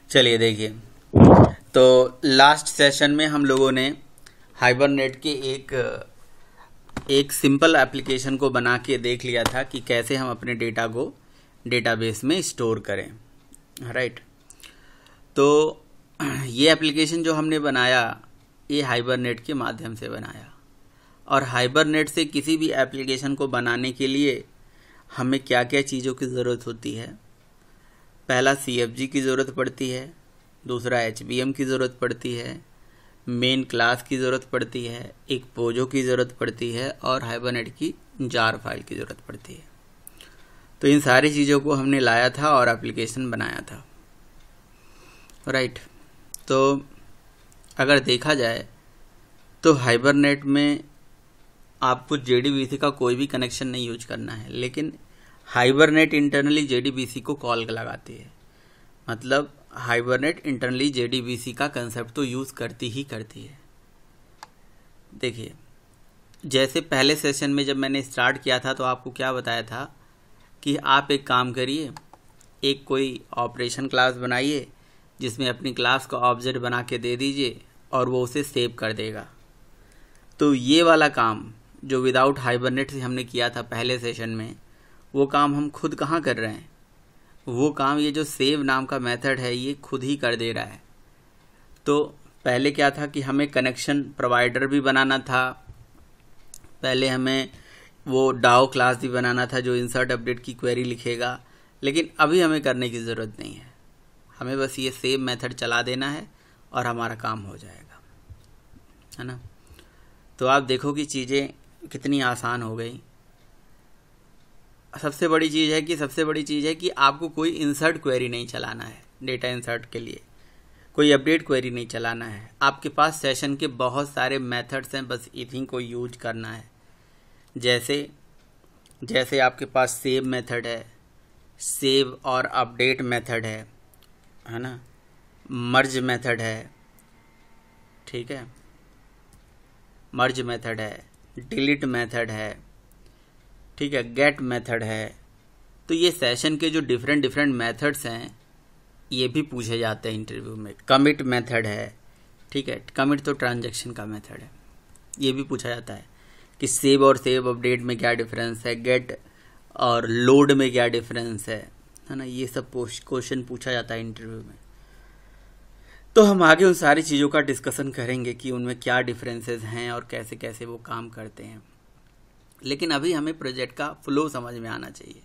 चलिए देखिए, तो लास्ट सेशन में हम लोगों ने हाइबरनेट के एक सिंपल एप्लीकेशन को बना के देख लिया था कि कैसे हम अपने डेटा को डेटाबेस में स्टोर करें। राइट, तो ये एप्लीकेशन जो हमने बनाया ये हाइबरनेट के माध्यम से बनाया, और हाइबरनेट से किसी भी एप्लीकेशन को बनाने के लिए हमें क्या क्या चीज़ों की ज़रूरत होती है। पहला CFG की ज़रूरत पड़ती है, दूसरा HBM की ज़रूरत पड़ती है, मेन क्लास की ज़रूरत पड़ती है, एक पोजो की ज़रूरत पड़ती है और हाइबरनेट की जार फाइल की ज़रूरत पड़ती है। तो इन सारी चीज़ों को हमने लाया था और एप्लीकेशन बनाया था। राइट, तो अगर देखा जाए तो हाइबरनेट में आपको JDBC का कोई भी कनेक्शन नहीं यूज करना है, लेकिन हाइबरनेट इंटरनली JDBC को कॉल लगाती है। मतलब हाइबरनेट इंटरनली JDBC का कंसेप्ट तो यूज करती ही करती है। देखिए, जैसे पहले सेशन में जब मैंने स्टार्ट किया था तो आपको क्या बताया था कि आप एक काम करिए, एक कोई ऑपरेशन क्लास बनाइए जिसमें अपनी क्लास का ऑब्जेक्ट बना के दे दीजिए और वो उसे सेव कर देगा। तो ये वाला काम जो विदाउट हाइबरनेट से हमने किया था पहले सेशन में, वो काम हम खुद कहाँ कर रहे हैं। वो काम ये जो सेव नाम का मेथड है ये खुद ही कर दे रहा है। तो पहले क्या था कि हमें कनेक्शन प्रोवाइडर भी बनाना था, पहले हमें वो डाओ क्लास भी बनाना था जो इंसर्ट अपडेट की क्वेरी लिखेगा, लेकिन अभी हमें करने की ज़रूरत नहीं है। हमें बस ये सेव मेथड चला देना है और हमारा काम हो जाएगा, है ना। तो आप देखो कि चीज़ें कितनी आसान हो गई। सबसे बड़ी चीज़ है कि आपको कोई इंसर्ट क्वेरी नहीं चलाना है। डेटा इंसर्ट के लिए कोई अपडेट क्वेरी नहीं चलाना है। आपके पास सेशन के बहुत सारे मेथड्स हैं, बस इन्हीं को यूज करना है। जैसे आपके पास सेव मेथड है, सेव और अपडेट मेथड है ना, मर्ज मेथड है, ठीक है, मर्ज मेथड है, डिलीट मेथड है, ठीक है, गेट मेथड है। तो ये सेशन के जो डिफरेंट मेथड्स हैं ये भी पूछे जाते हैं इंटरव्यू में। कमिट मेथड है, ठीक है, कमिट तो ट्रांजैक्शन का मेथड है, ये भी पूछा जाता है कि सेव और सेव अपडेट में क्या डिफरेंस है, गेट और लोड में क्या डिफरेंस है ना। ये सब क्वेश्चन पूछा जाता है इंटरव्यू में। तो हम आगे उन सारी चीज़ों का डिस्कशन करेंगे कि उनमें क्या डिफरेंसेस हैं और कैसे कैसे वो काम करते हैं। लेकिन अभी हमें प्रोजेक्ट का फ्लो समझ में आना चाहिए।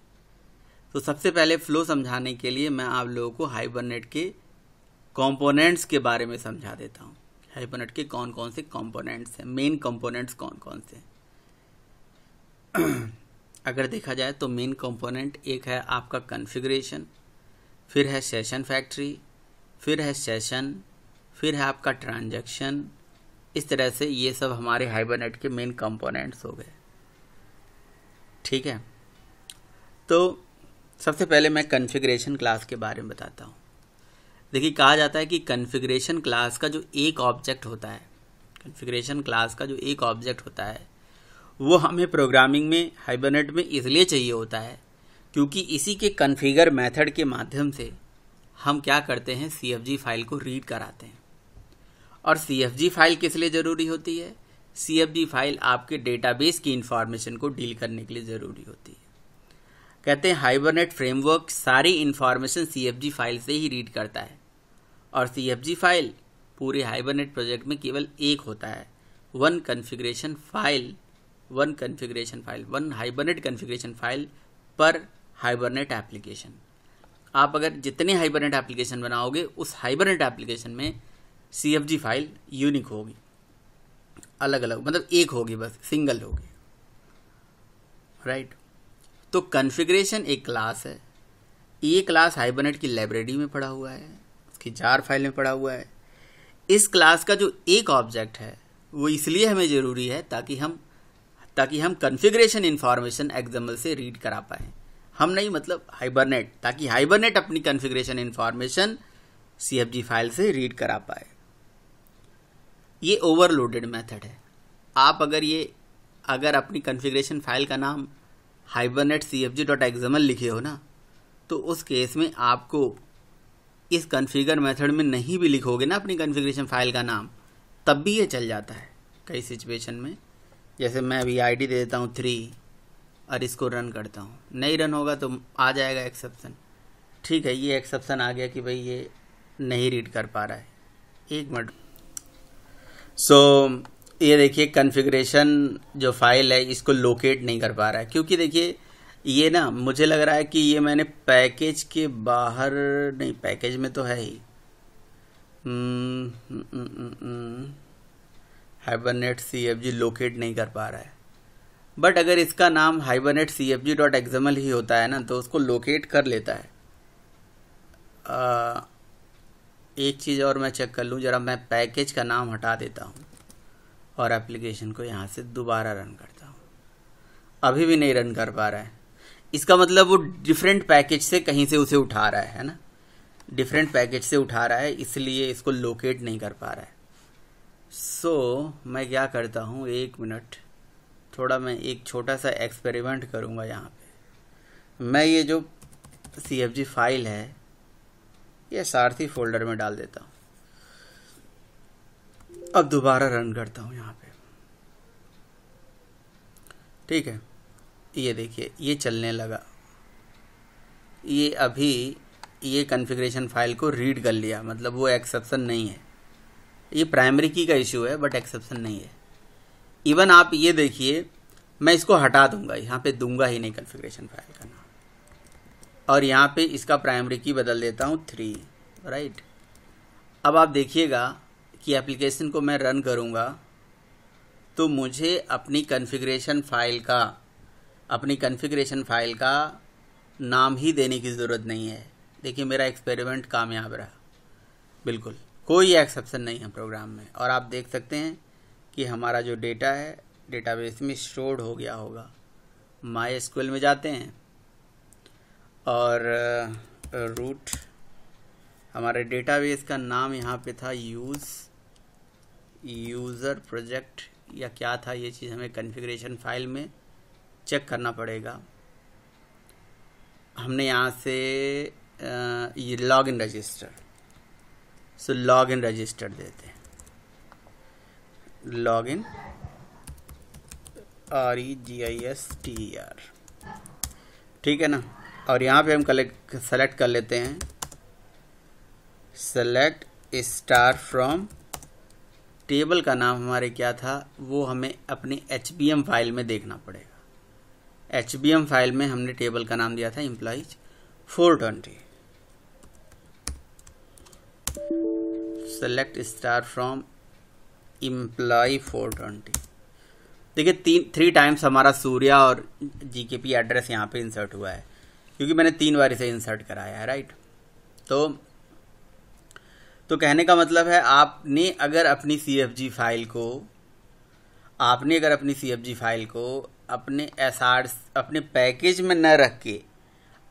तो सबसे पहले फ्लो समझाने के लिए मैं आप लोगों को हाइबरनेट के कंपोनेंट्स के बारे में समझा देता हूँ। हाइबरनेट के कौन कौन से कंपोनेंट्स हैं, मेन कंपोनेंट्स कौन कौन से। अगर देखा जाए तो मेन कंपोनेंट एक है आपका कॉन्फ़िगरेशन, फिर है सेशन फैक्ट्री, फिर है सेशन, फिर है आपका ट्रांजैक्शन। इस तरह से ये सब हमारे हाइबरनेट के मेन कंपोनेंट्स हो गए, ठीक है। तो सबसे पहले मैं कॉन्फ़िगरेशन क्लास के बारे में बताता हूँ। देखिए, कहा जाता है कि कॉन्फ़िगरेशन क्लास का जो एक ऑब्जेक्ट होता है, कॉन्फ़िगरेशन क्लास का जो एक ऑब्जेक्ट होता है वो हमें प्रोग्रामिंग में हाइबरनेट में इसलिए चाहिए होता है क्योंकि इसी के कॉन्फ़िगर मेथड के माध्यम से हम क्या करते हैं, CFG फाइल को रीड कराते हैं। और CFG फाइल किस लिए ज़रूरी होती है? CFG फाइल आपके डेटाबेस की इंफॉर्मेशन को डील करने के लिए ज़रूरी होती है। कहते हैं हाइबरनेट फ्रेमवर्क सारी इंफॉर्मेशन CFG फाइल से ही रीड करता है, और CFG फाइल पूरे हाइबरनेट प्रोजेक्ट में केवल एक होता है, वन हाइबरनेट कॉन्फ़िगरेशन फाइल पर हाइबरनेट एप्लीकेशन। आप अगर जितने हाइबरनेट एप्लीकेशन बनाओगे उस हाइबरनेट एप्लीकेशन में CFG फाइल यूनिक होगी, अलग अलग, मतलब एक होगी, बस सिंगल होगी। राइट, तो कॉन्फ़िगरेशन एक क्लास है। ये क्लास हाइबरनेट की लाइब्रेरी में पड़ा हुआ है, उसकी जार फाइल में पड़ा हुआ है। इस क्लास का जो एक ऑब्जेक्ट है वो इसलिए हमें ज़रूरी है ताकि हम कॉन्फ़िगरेशन इंफॉर्मेशन XML से रीड करा पाए। हम नहीं, मतलब हाइबरनेट, ताकि हाइबरनेट अपनी कॉन्फ़िगरेशन इंफॉर्मेशन CFG फाइल से रीड करा पाए। ये ओवरलोडेड मेथड है। आप अगर अपनी कॉन्फ़िगरेशन फाइल का नाम हाइबरनेट cfg.xml लिखे हो ना, तो उस केस में आपको इस कॉन्फ़िगर मेथड में नहीं भी लिखोगे ना अपनी कॉन्फ़िगरेशन फाइल का नाम, तब भी ये चल जाता है कई सिचुएशन में। जैसे मैं अभी आईडी दे देता हूँ 3 और इसको रन करता हूँ, नहीं रन होगा तो आ जाएगा एक्सेप्शन। ठीक है, ये एक्सेप्शन आ गया कि भाई ये नहीं रीड कर पा रहा है। एक मिनट। ये देखिए कॉन्फ़िगरेशन जो फाइल है इसको लोकेट नहीं कर पा रहा है, क्योंकि देखिए ये ना मुझे लग रहा है कि ये मैंने पैकेज के बाहर नहीं, पैकेज में तो है ही। हाइबरनेट CFG लोकेट नहीं कर पा रहा है। बट अगर इसका नाम हाइबरनेट CFG.xml ही होता है ना तो उसको लोकेट कर लेता है। एक चीज़ और मैं चेक कर लूँ जरा, मैं पैकेज का नाम हटा देता हूँ और एप्लीकेशन को यहाँ से दोबारा रन करता हूँ। अभी भी नहीं रन कर पा रहा है। इसका मतलब वो डिफरेंट पैकेज से कहीं से उसे उठा रहा है ना, डिफरेंट पैकेज से उठा रहा है, इसलिए इसको लोकेट नहीं कर पा रहा है। मैं क्या करता हूँ, 1 मिनट, थोड़ा मैं एक छोटा सा एक्सपेरिमेंट करूँगा। यहाँ पे मैं ये जो CFG फाइल है ये सारथी फोल्डर में डाल देता हूँ। अब दोबारा रन करता हूँ यहाँ पे। ठीक है, ये देखिए ये चलने लगा। ये अभी ये कॉन्फ़िगरेशन फाइल को रीड कर लिया, मतलब वो एक्सेप्शन नहीं है। ये प्राइमरी की का इशू है बट एक्सेप्शन नहीं है। इवन आप ये देखिए, मैं इसको हटा दूंगा, यहाँ पे दूंगा ही नहीं कॉन्फ़िगरेशन फाइल का नाम, और यहाँ पे इसका प्राइमरी की बदल देता हूँ 3, राइट। अब आप देखिएगा कि एप्लीकेशन को मैं रन करूँगा तो मुझे अपनी कॉन्फ़िगरेशन फाइल का नाम ही देने की ज़रूरत नहीं है। देखिए मेरा एक्सपेरिमेंट कामयाब रहा, बिल्कुल कोई एक्सेप्शन नहीं है प्रोग्राम में। और आप देख सकते हैं कि हमारा जो डेटा है डेटाबेस में स्टोर्ड हो गया होगा। MySQL में जाते हैं और रूट, हमारे डेटाबेस का नाम यहाँ पे था यूज़र प्रोजेक्ट या क्या था, ये चीज़ हमें कॉन्फ़िगरेशन फाइल में चेक करना पड़ेगा। हमने यहाँ से ये लॉगिन रजिस्टर, लॉगिन रजिस्टर देते हैं, लॉगिन REGISTER, ठीक है ना। और यहाँ पे हम सेलेक्ट कर लेते हैं, सेलेक्ट स्टार फ्रॉम, टेबल का नाम हमारे क्या था वो हमें अपनी HBM फाइल में देखना पड़ेगा। HBM फाइल में हमने टेबल का नाम दिया था employees 420। Select star from employ 420। देखिए 3 टाइम्स हमारा सूर्या और GKP एड्रेस यहाँ पे इंसर्ट हुआ है, क्योंकि मैंने 3 बार इसे इंसर्ट कराया है, राइट। तो कहने का मतलब है आपने अगर अपनी CFG फाइल को अपने पैकेज में न रख के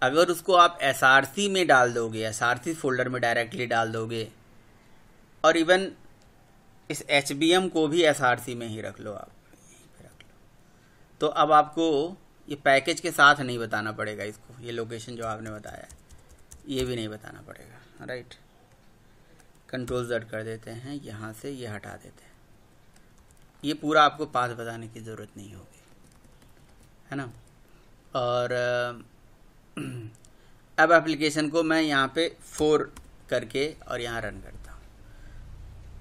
अगर उसको आप SRC में डाल दोगे, SRC फोल्डर में डायरेक्टली डाल दोगे, और इवन इस HBM को भी SRC में ही रख लो, आप यहीं पे रख लो, तो अब आपको ये पैकेज के साथ नहीं बताना पड़ेगा इसको, ये लोकेशन जो आपने बताया ये भी नहीं बताना पड़ेगा, राइट। Ctrl+Z कर देते हैं, यहाँ से ये हटा देते हैं, ये पूरा आपको पाथ बताने की ज़रूरत नहीं होगी, है ना। और अब एप्लीकेशन को मैं यहाँ पे 4 करके और यहाँ रन करता हूँ,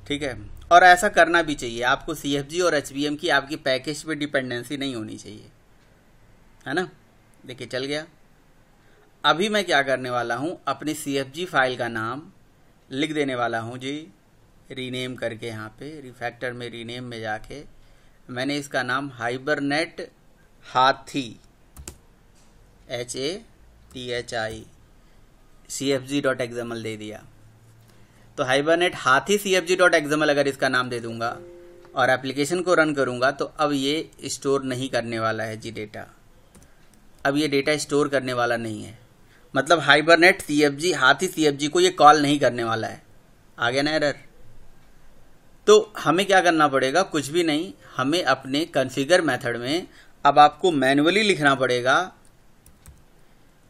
ठीक है। और ऐसा करना भी चाहिए आपको, CFG और HBM की आपकी पैकेज पे डिपेंडेंसी नहीं होनी चाहिए, है ना। देखिए चल गया। अभी मैं क्या करने वाला हूँ, अपनी CFG फाइल का नाम लिख देने वाला हूँ जी, रीनेम करके, यहाँ पे रिफैक्टर में रीनेम में जाके मैंने इसका नाम हाइबरनेट हाथी HATHI CFG.xml दे दिया। तो हाइबरनेट हाथी CFG.xml अगर इसका नाम दे दूंगा और एप्लीकेशन को रन करूंगा तो अब ये स्टोर नहीं करने वाला है जी डेटा, अब ये डेटा स्टोर करने वाला नहीं है, मतलब हाइबरनेट CFG हाथी CFG को ये कॉल नहीं करने वाला है। आ गया ना एरर। तो हमें क्या करना पड़ेगा, कुछ भी नहीं, हमें अपने कॉन्फ़िगर मेथड में अब आपको मैन्युअली लिखना पड़ेगा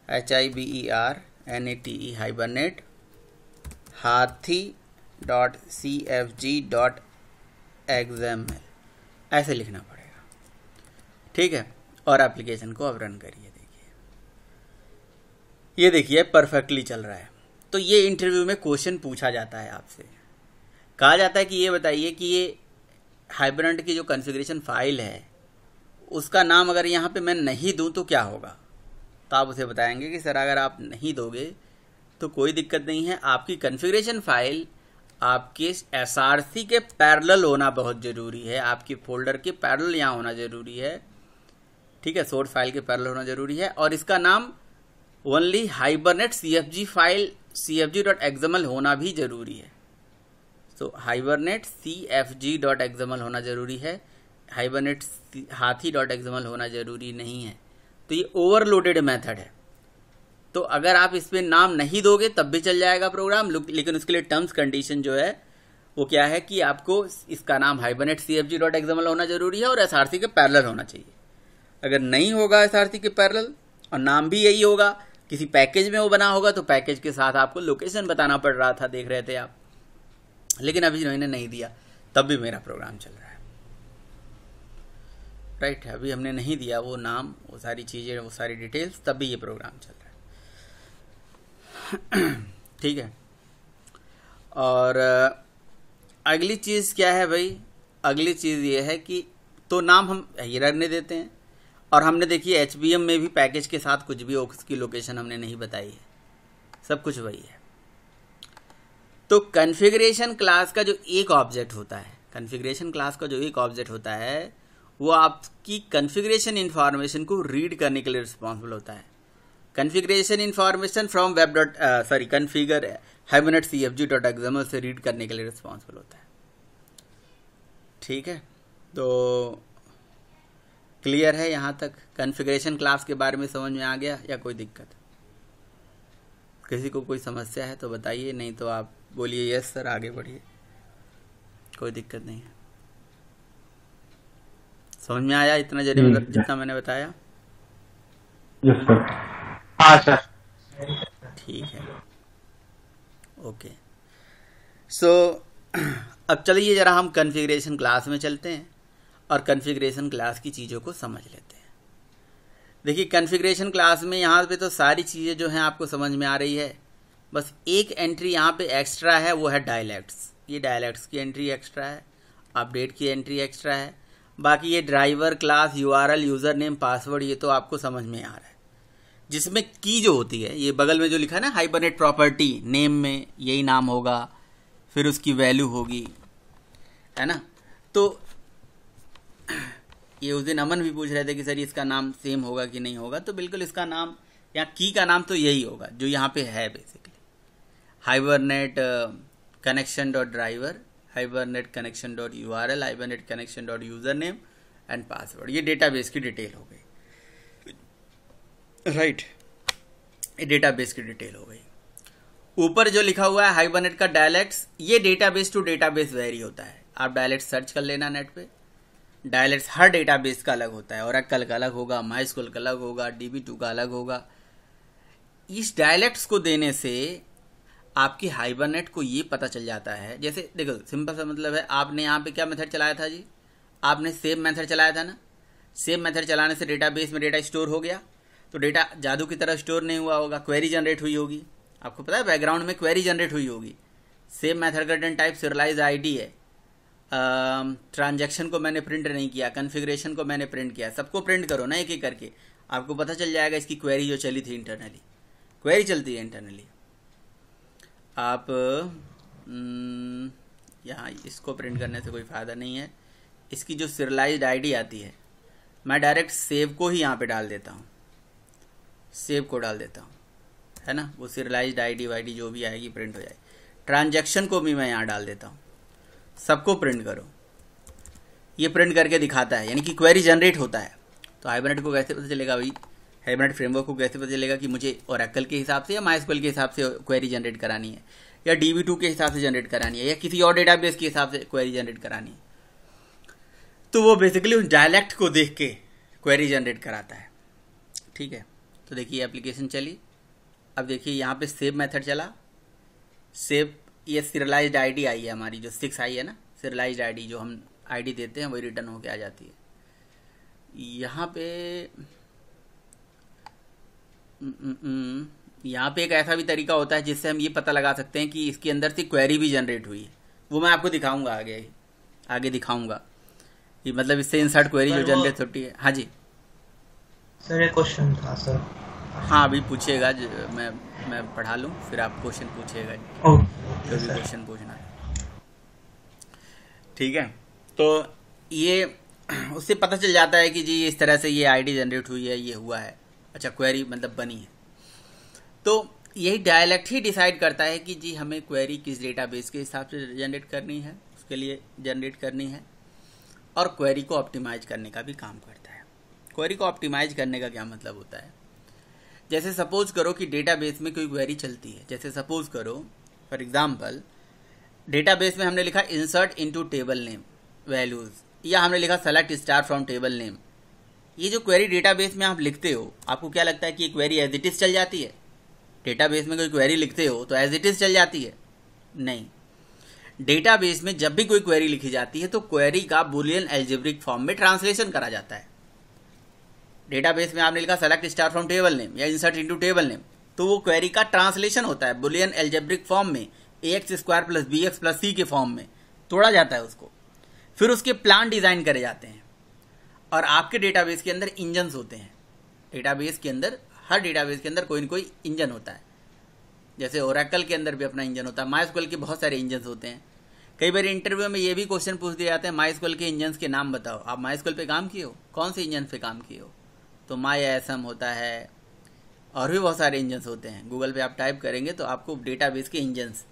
HIBERNATE हाइबरनेट hathi.cfg.xml ऐसे लिखना पड़ेगा, ठीक है। और एप्लीकेशन को अब रन करिए। ये देखिए परफेक्टली चल रहा है। तो ये इंटरव्यू में क्वेश्चन पूछा जाता है आपसे, कहा जाता है कि ये बताइए कि ये हाइबरनेट की जो कॉन्फ़िगरेशन फाइल है उसका नाम अगर यहाँ पे मैं नहीं दूं तो क्या होगा। तो आप उसे बताएंगे कि सर अगर आप नहीं दोगे तो कोई दिक्कत नहीं है, आपकी कॉन्फ़िगरेशन फाइल आपके एसआरसी के पैरेलल होना बहुत ज़रूरी है, आपके फोल्डर के पैरेलल यहाँ होना ज़रूरी है, ठीक है, सोर्स फाइल के पैरेलल होना ज़रूरी है। और इसका नाम only hibernate CFG file cfg.xml होना भी ज़रूरी है। तो हाइबरनेट cfg.xml होना ज़रूरी है, हाइबरनेट hathi.xml होना ज़रूरी नहीं है। तो ये ओवरलोडेड मेथड है। तो अगर आप इसमें नाम नहीं दोगे तब भी चल जाएगा प्रोग्राम, लेकिन उसके लिए टर्म्स कंडीशन जो है वो क्या है कि आपको इसका नाम हाइबरनेट cfg.xml होना ज़रूरी है और एसआरसी के पैरेलल होना चाहिए। अगर नहीं होगा एसआरसी के पैरेलल और नाम भी यही होगा, किसी पैकेज में वो बना होगा, तो पैकेज के साथ आपको लोकेशन बताना पड़ रहा था, देख रहे थे आप, लेकिन अभी इन्होंने नहीं दिया तब भी मेरा प्रोग्राम चल रहा है, राइट। अभी हमने नहीं दिया वो नाम, वो सारी चीज़ें, वो सारी डिटेल्स, तब भी ये प्रोग्राम चल रहा है ठीक है। और अगली चीज़ क्या है भाई, अगली चीज़ ये है कि तो नाम हम ये रखने देते हैं, और हमने देखिए HBM में भी पैकेज के साथ कुछ भी उसकी लोकेशन हमने नहीं बताई है, सब कुछ वही है। तो कॉन्फ़िगरेशन क्लास का जो एक ऑब्जेक्ट होता है, कॉन्फ़िगरेशन क्लास का जो एक ऑब्जेक्ट होता है वो आपकी कॉन्फ़िगरेशन इन्फॉर्मेशन को रीड करने के लिए रिस्पॉन्सिबल होता है। Configuration information from configure hibernate cfg.xml से रीड करने के लिए रिस्पॉन्सिबल होता है, ठीक है। तो क्लियर है यहाँ तक? कॉन्फ़िगरेशन क्लास के बारे में समझ में आ गया या कोई दिक्कत? किसी को कोई समस्या है तो बताइए, नहीं तो आप बोलिए यस सर आगे बढ़िए, कोई दिक्कत नहीं है। समझ में आया इतना जितना मैंने बताया? Yes sir. हाँ सर। ठीक है, ओके। सो अब चलिए जरा हम कॉन्फ़िगरेशन क्लास में चलते हैं और कॉन्फ़िगरेशन क्लास की चीज़ों को समझ लेते हैं। देखिए कॉन्फ़िगरेशन क्लास में यहाँ पे तो सारी चीज़ें जो हैं आपको समझ में आ रही है, बस एक एंट्री यहाँ पे एक्स्ट्रा है, वो है डायलेक्ट्स। ये डायलेक्ट्स की एंट्री एक्स्ट्रा है, अपडेट की एंट्री एक्स्ट्रा है। बाकी ये driver, class, URL, user name, password, ये तो आपको समझ में आ रहा है। जिसमें की जो होती है, ये बगल में जो लिखा है ना हाइबरनेट प्रॉपर्टी, नेम में यही नाम होगा, फिर उसकी वैल्यू होगी, है ना। तो ये उस दिन अमन भी पूछ रहे थे कि सर इसका नाम सेम होगा कि नहीं होगा, तो बिल्कुल इसका नाम या की का नाम तो यही होगा जो यहाँ पे है basically, hibernate connection dot driver, hibernate connection dot URL, hibernate connection dot user name and password. ये डेटाबेस की डिटेल हो गई, राइट, ये डेटाबेस की डिटेल हो गई। ऊपर जो लिखा हुआ है हाइबरनेट का डायलेक्ट्स, ये डेटाबेस टू डेटाबेस वेरी होता है। आप डायलेक्ट सर्च कर लेना नेट पे, डायलेक्ट्स हर डेटाबेस का अलग होता है, ओरेकल का अलग होगा, माइस्क्यूएल का अलग होगा, DB2 का अलग होगा। इस डायलेक्ट्स को देने से आपकी हाइबरनेट को ये पता चल जाता है, जैसे देखो सिंपल सा मतलब है, आपने यहाँ पे क्या मेथड चलाया था जी, आपने सेव मेथड चलाया था ना। सेव मेथड चलाने से डेटाबेस में डेटा स्टोर हो गया, तो डेटा जादू की तरह स्टोर नहीं हुआ होगा, क्वेरी जनरेट हुई होगी। आपको पता है बैकग्राउंड में क्वेरी जनरेट हुई होगी। सेव मेथड का रिटर्न टाइप सीरियलाइज ID है। ट्रांजैक्शन को मैंने प्रिंट नहीं किया, कॉन्फ़िगरेशन को मैंने प्रिंट किया, सबको प्रिंट करो ना एक एक करके, आपको पता चल जाएगा इसकी क्वेरी जो चली थी इंटरनली। क्वेरी चलती है इंटरनली। आप यहाँ इसको प्रिंट करने से कोई फ़ायदा नहीं है। इसकी जो सीरियलाइज्ड ID आती है, मैं डायरेक्ट सेव को ही यहाँ पे डाल देता हूँ, सेव को डाल देता हूँ, है ना। वो सीरियलाइज्ड ID वाईडी जो भी आएगी प्रिंट हो जाएगी। ट्रांजैक्शन को भी मैं यहाँ डाल देता हूँ, सबको प्रिंट करो। ये प्रिंट करके दिखाता है, यानी कि क्वेरी जनरेट होता है। तो हाइबरनेट को कैसे पता चलेगा भाई, हाइबरनेट फ्रेमवर्क को कैसे पता चलेगा कि मुझे ओरेकल के हिसाब से या माइस्क्यूएल के हिसाब से क्वेरी जनरेट करानी है, या DB2 के हिसाब से जनरेट करानी है, या किसी और डेटाबेस के हिसाब से क्वेरी जनरेट करानी है। तो वो बेसिकली उस डायलेक्ट को देख के क्वेरी जनरेट कराता है, ठीक है। तो देखिए एप्लीकेशन चली, अब देखिए यहाँ पे सेव मेथड चला, सेव ये सीरियलाइज्ड आईडी आई है हमारी, जो 6 आई है ना, सीरियलाइज्ड आईडी जो हम आईडी देते हैं वही रिटर्न होके आ जाती है। यहाँ पे एक ऐसा भी तरीका होता है जिससे हम ये पता लगा सकते हैं कि इसके अंदर से क्वेरी भी जनरेट हुई है। वो मैं आपको दिखाऊंगा आगे दिखाऊंगा कि मतलब इससे इंसर्ट क्वेरी जो जनरेट होती है। हाँ जी सर, एक क्वेश्चन था सर। हाँ अभी पूछिएगा, मैं पढ़ा लूँ फिर आप क्वेश्चन पूछिएगा, जो भी क्वेश्चन पूछना है। ठीक है, तो ये उससे पता चल जाता है कि जी इस तरह से ये आईडी जनरेट हुई है, ये हुआ है, अच्छा क्वेरी मतलब बनी है। तो यही डायलेक्ट ही डिसाइड करता है कि जी हमें क्वेरी किस डेटाबेस के हिसाब से जनरेट करनी है, उसके लिए जनरेट करनी है, और क्वेरी को ऑप्टिमाइज करने का भी काम करता है। क्वेरी को ऑप्टिमाइज करने का क्या मतलब होता है? जैसे सपोज करो कि डेटाबेस में कोई क्वेरी चलती है, जैसे सपोज करो फॉर एग्जांपल डेटाबेस में हमने लिखा insert into table name values, या हमने लिखा select star from table name. ये जो क्वेरी डेटाबेस में आप लिखते हो, आपको क्या लगता है कि ये क्वेरी एज इट इज चल जाती है? डेटाबेस में कोई क्वेरी लिखते हो तो एज इट इज चल जाती है? नहीं। डेटाबेस में जब भी कोई क्वेरी लिखी जाती है तो क्वेरी का बुलियन एल्जेब्रिक फॉर्म में ट्रांसलेशन करा जाता है। डेटाबेस में आपने लिखा select star from table name या इंसर्ट इनटू टेबल नेम, तो वो क्वेरी का ट्रांसलेशन होता है बुलियन एल्जेब्रिक फॉर्म में, ax² + bx + c के फॉर्म में तोड़ा जाता है उसको। फिर उसके प्लान डिजाइन करे जाते हैं। और आपके डेटाबेस के अंदर इंजन्स होते हैं। डेटाबेस के अंदर, हर डेटाबेस के अंदर कोई न कोई इंजन होता है। जैसे ओरेकल के अंदर भी अपना इंजन होता है, माइस्क्वेल के बहुत सारे इंजन होते हैं। कई बार इंटरव्यू में ये भी क्वेश्चन पूछ दिए जाते हैं, माइस्क्वेल के इंजन के नाम बताओ। आप माइस्क्वेल पे काम किए हो? कौन से इंजन पे काम किए हो? तो MyISM होता है, और भी बहुत सारे इंजन होते हैं। गूगल पे आप टाइप करेंगे तो आपको डेटाबेस के इंजन्स,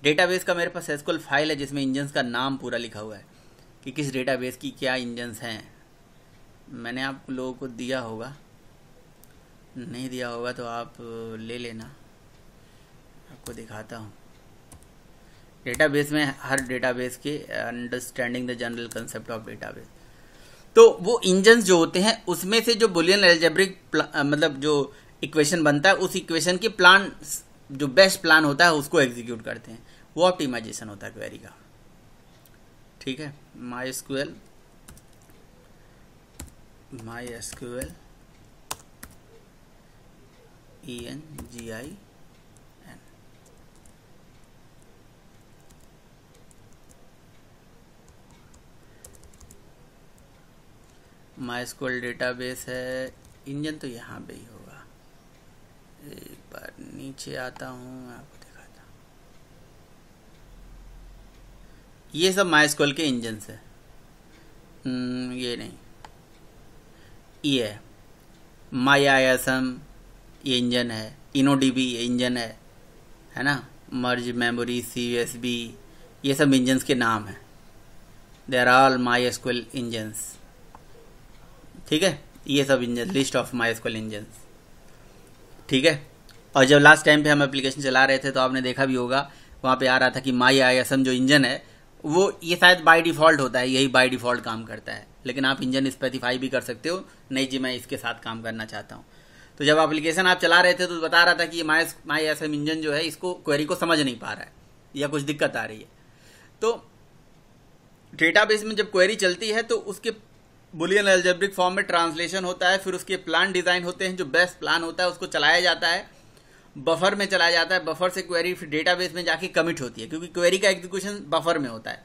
डेटाबेस का मेरे पास SQL फाइल है जिसमें इंजन्स का नाम पूरा लिखा हुआ है कि किस डेटाबेस की क्या इंजन्स हैं। मैंने आप लोगों को दिया होगा, नहीं दिया होगा तो आप ले लेना, आपको दिखाता हूँ। डेटाबेस में हर डेटाबेस के understanding the general concept of database, तो वो इंजन्स जो होते हैं उसमें से जो बुलियन एल्जेब्रिक मतलब जो इक्वेशन बनता है, उस इक्वेशन के प्लान, जो बेस्ट प्लान होता है उसको एग्जीक्यूट करते हैं। वो ऑप्टिमाइजेशन होता है क्वेरी का। ठीक है, MySQL ENGIN MySQL डेटाबेस है, इंजन तो यहाँ पे ही होगा। एक बार नीचे आता हूँ, मैं आपको दिखाता हूँ। ये सब MySQL के इंजन है। ये नहीं, ये है MyISM, ये इंजन है। InnoDB ये इंजन है ना। मर्ज मेमोरी, CSB, ये सब इंजन्स के नाम हैं। They are all MySQL engines. ठीक है, ये सब engine, list of MySQL engines. ठीक है, और जब लास्ट टाइम पे हम एप्लीकेशन चला रहे थे तो आपने देखा भी होगा, वहाँ पे आ रहा था कि MyISM जो इंजन है वो ये शायद बाय डिफ़ॉल्ट होता है, यही बाय डिफ़ॉल्ट काम करता है। लेकिन आप इंजन स्पेसिफाई भी कर सकते हो, नहीं जी मैं इसके साथ काम करना चाहता हूँ। तो जब एप्लीकेशन आप चला रहे थे तो बता रहा था कि ये MyISM इंजन जो है इसको क्वेरी को समझ नहीं पा रहा है या कुछ दिक्कत आ रही है। तो डेटाबेस में जब क्वेरी चलती है तो उसके बुलियन एल्जेब्रिक फॉर्म में ट्रांसलेशन होता है, फिर उसके प्लान डिजाइन होते हैं, जो बेस्ट प्लान होता है उसको चलाया जाता है, बफर में चलाया जाता है। बफर से क्वेरी फिर डेटाबेस में जाके कमिट होती है, क्योंकि क्वेरी का एग्जीक्यूशन बफर में होता है।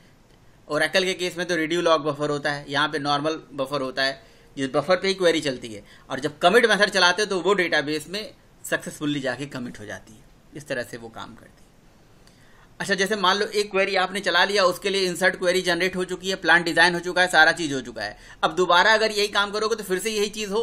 ओरेकल के केस में तो रेडियोलॉग बफर होता है, यहाँ पे नॉर्मल बफर होता है, जिस बफर पे ही क्वेरी चलती है। और जब कमिट मेथड चलाते हो तो वो डेटाबेस में सक्सेसफुली जाके कमिट हो जाती है। इस तरह से वो काम करती है। अच्छा, जैसे मान लो एक क्वेरी आपने चला लिया, उसके लिए इंसर्ट क्वेरी जनरेट हो चुकी है, प्लान डिजाइन हो चुका है, सारा चीज हो चुका है। अब दोबारा अगर यही काम करोगे तो फिर से यही चीज हो,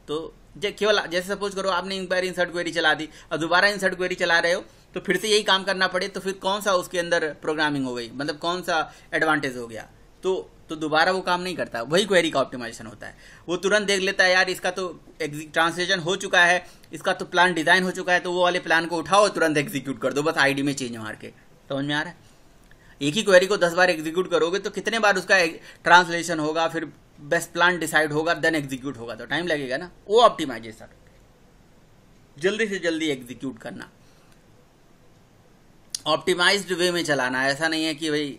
तो केवल जैसे सपोज करो आपने एक बार इंसर्ट क्वेरी चला दी, अब दोबारा इंसर्ट क्वेरी चला रहे हो तो फिर से यही काम करना पड़े, तो फिर कौन सा उसके अंदर प्रोग्रामिंग हो गई, मतलब कौन सा एडवांटेज हो गया? तो दोबारा वो काम नहीं करता। वही क्वेरी का ऑप्टिमाइजेशन होता है। वो तुरंत देख लेता है यार इसका तो ट्रांसलेशन हो चुका है, इसका तो प्लान डिजाइन हो चुका है, तो वो वाले प्लान को उठाओ तुरंत एग्जीक्यूट कर दो, बस आईडी में चेंज मार के। समझ में आ रहा है? एक ही क्वेरी को 10 बार एग्जीक्यूट करोगे तो कितने बार उसका ट्रांसलेशन होगा, फिर बेस्ट प्लान डिसाइड होगा, देन एग्जीक्यूट होगा, तो टाइम लगेगा ना। वो ऑप्टिमाइजेशन, जल्दी से जल्दी एग्जीक्यूट करना। ऑप्टिमाइज्ड वे में चलाना है। ऐसा नहीं है कि भाई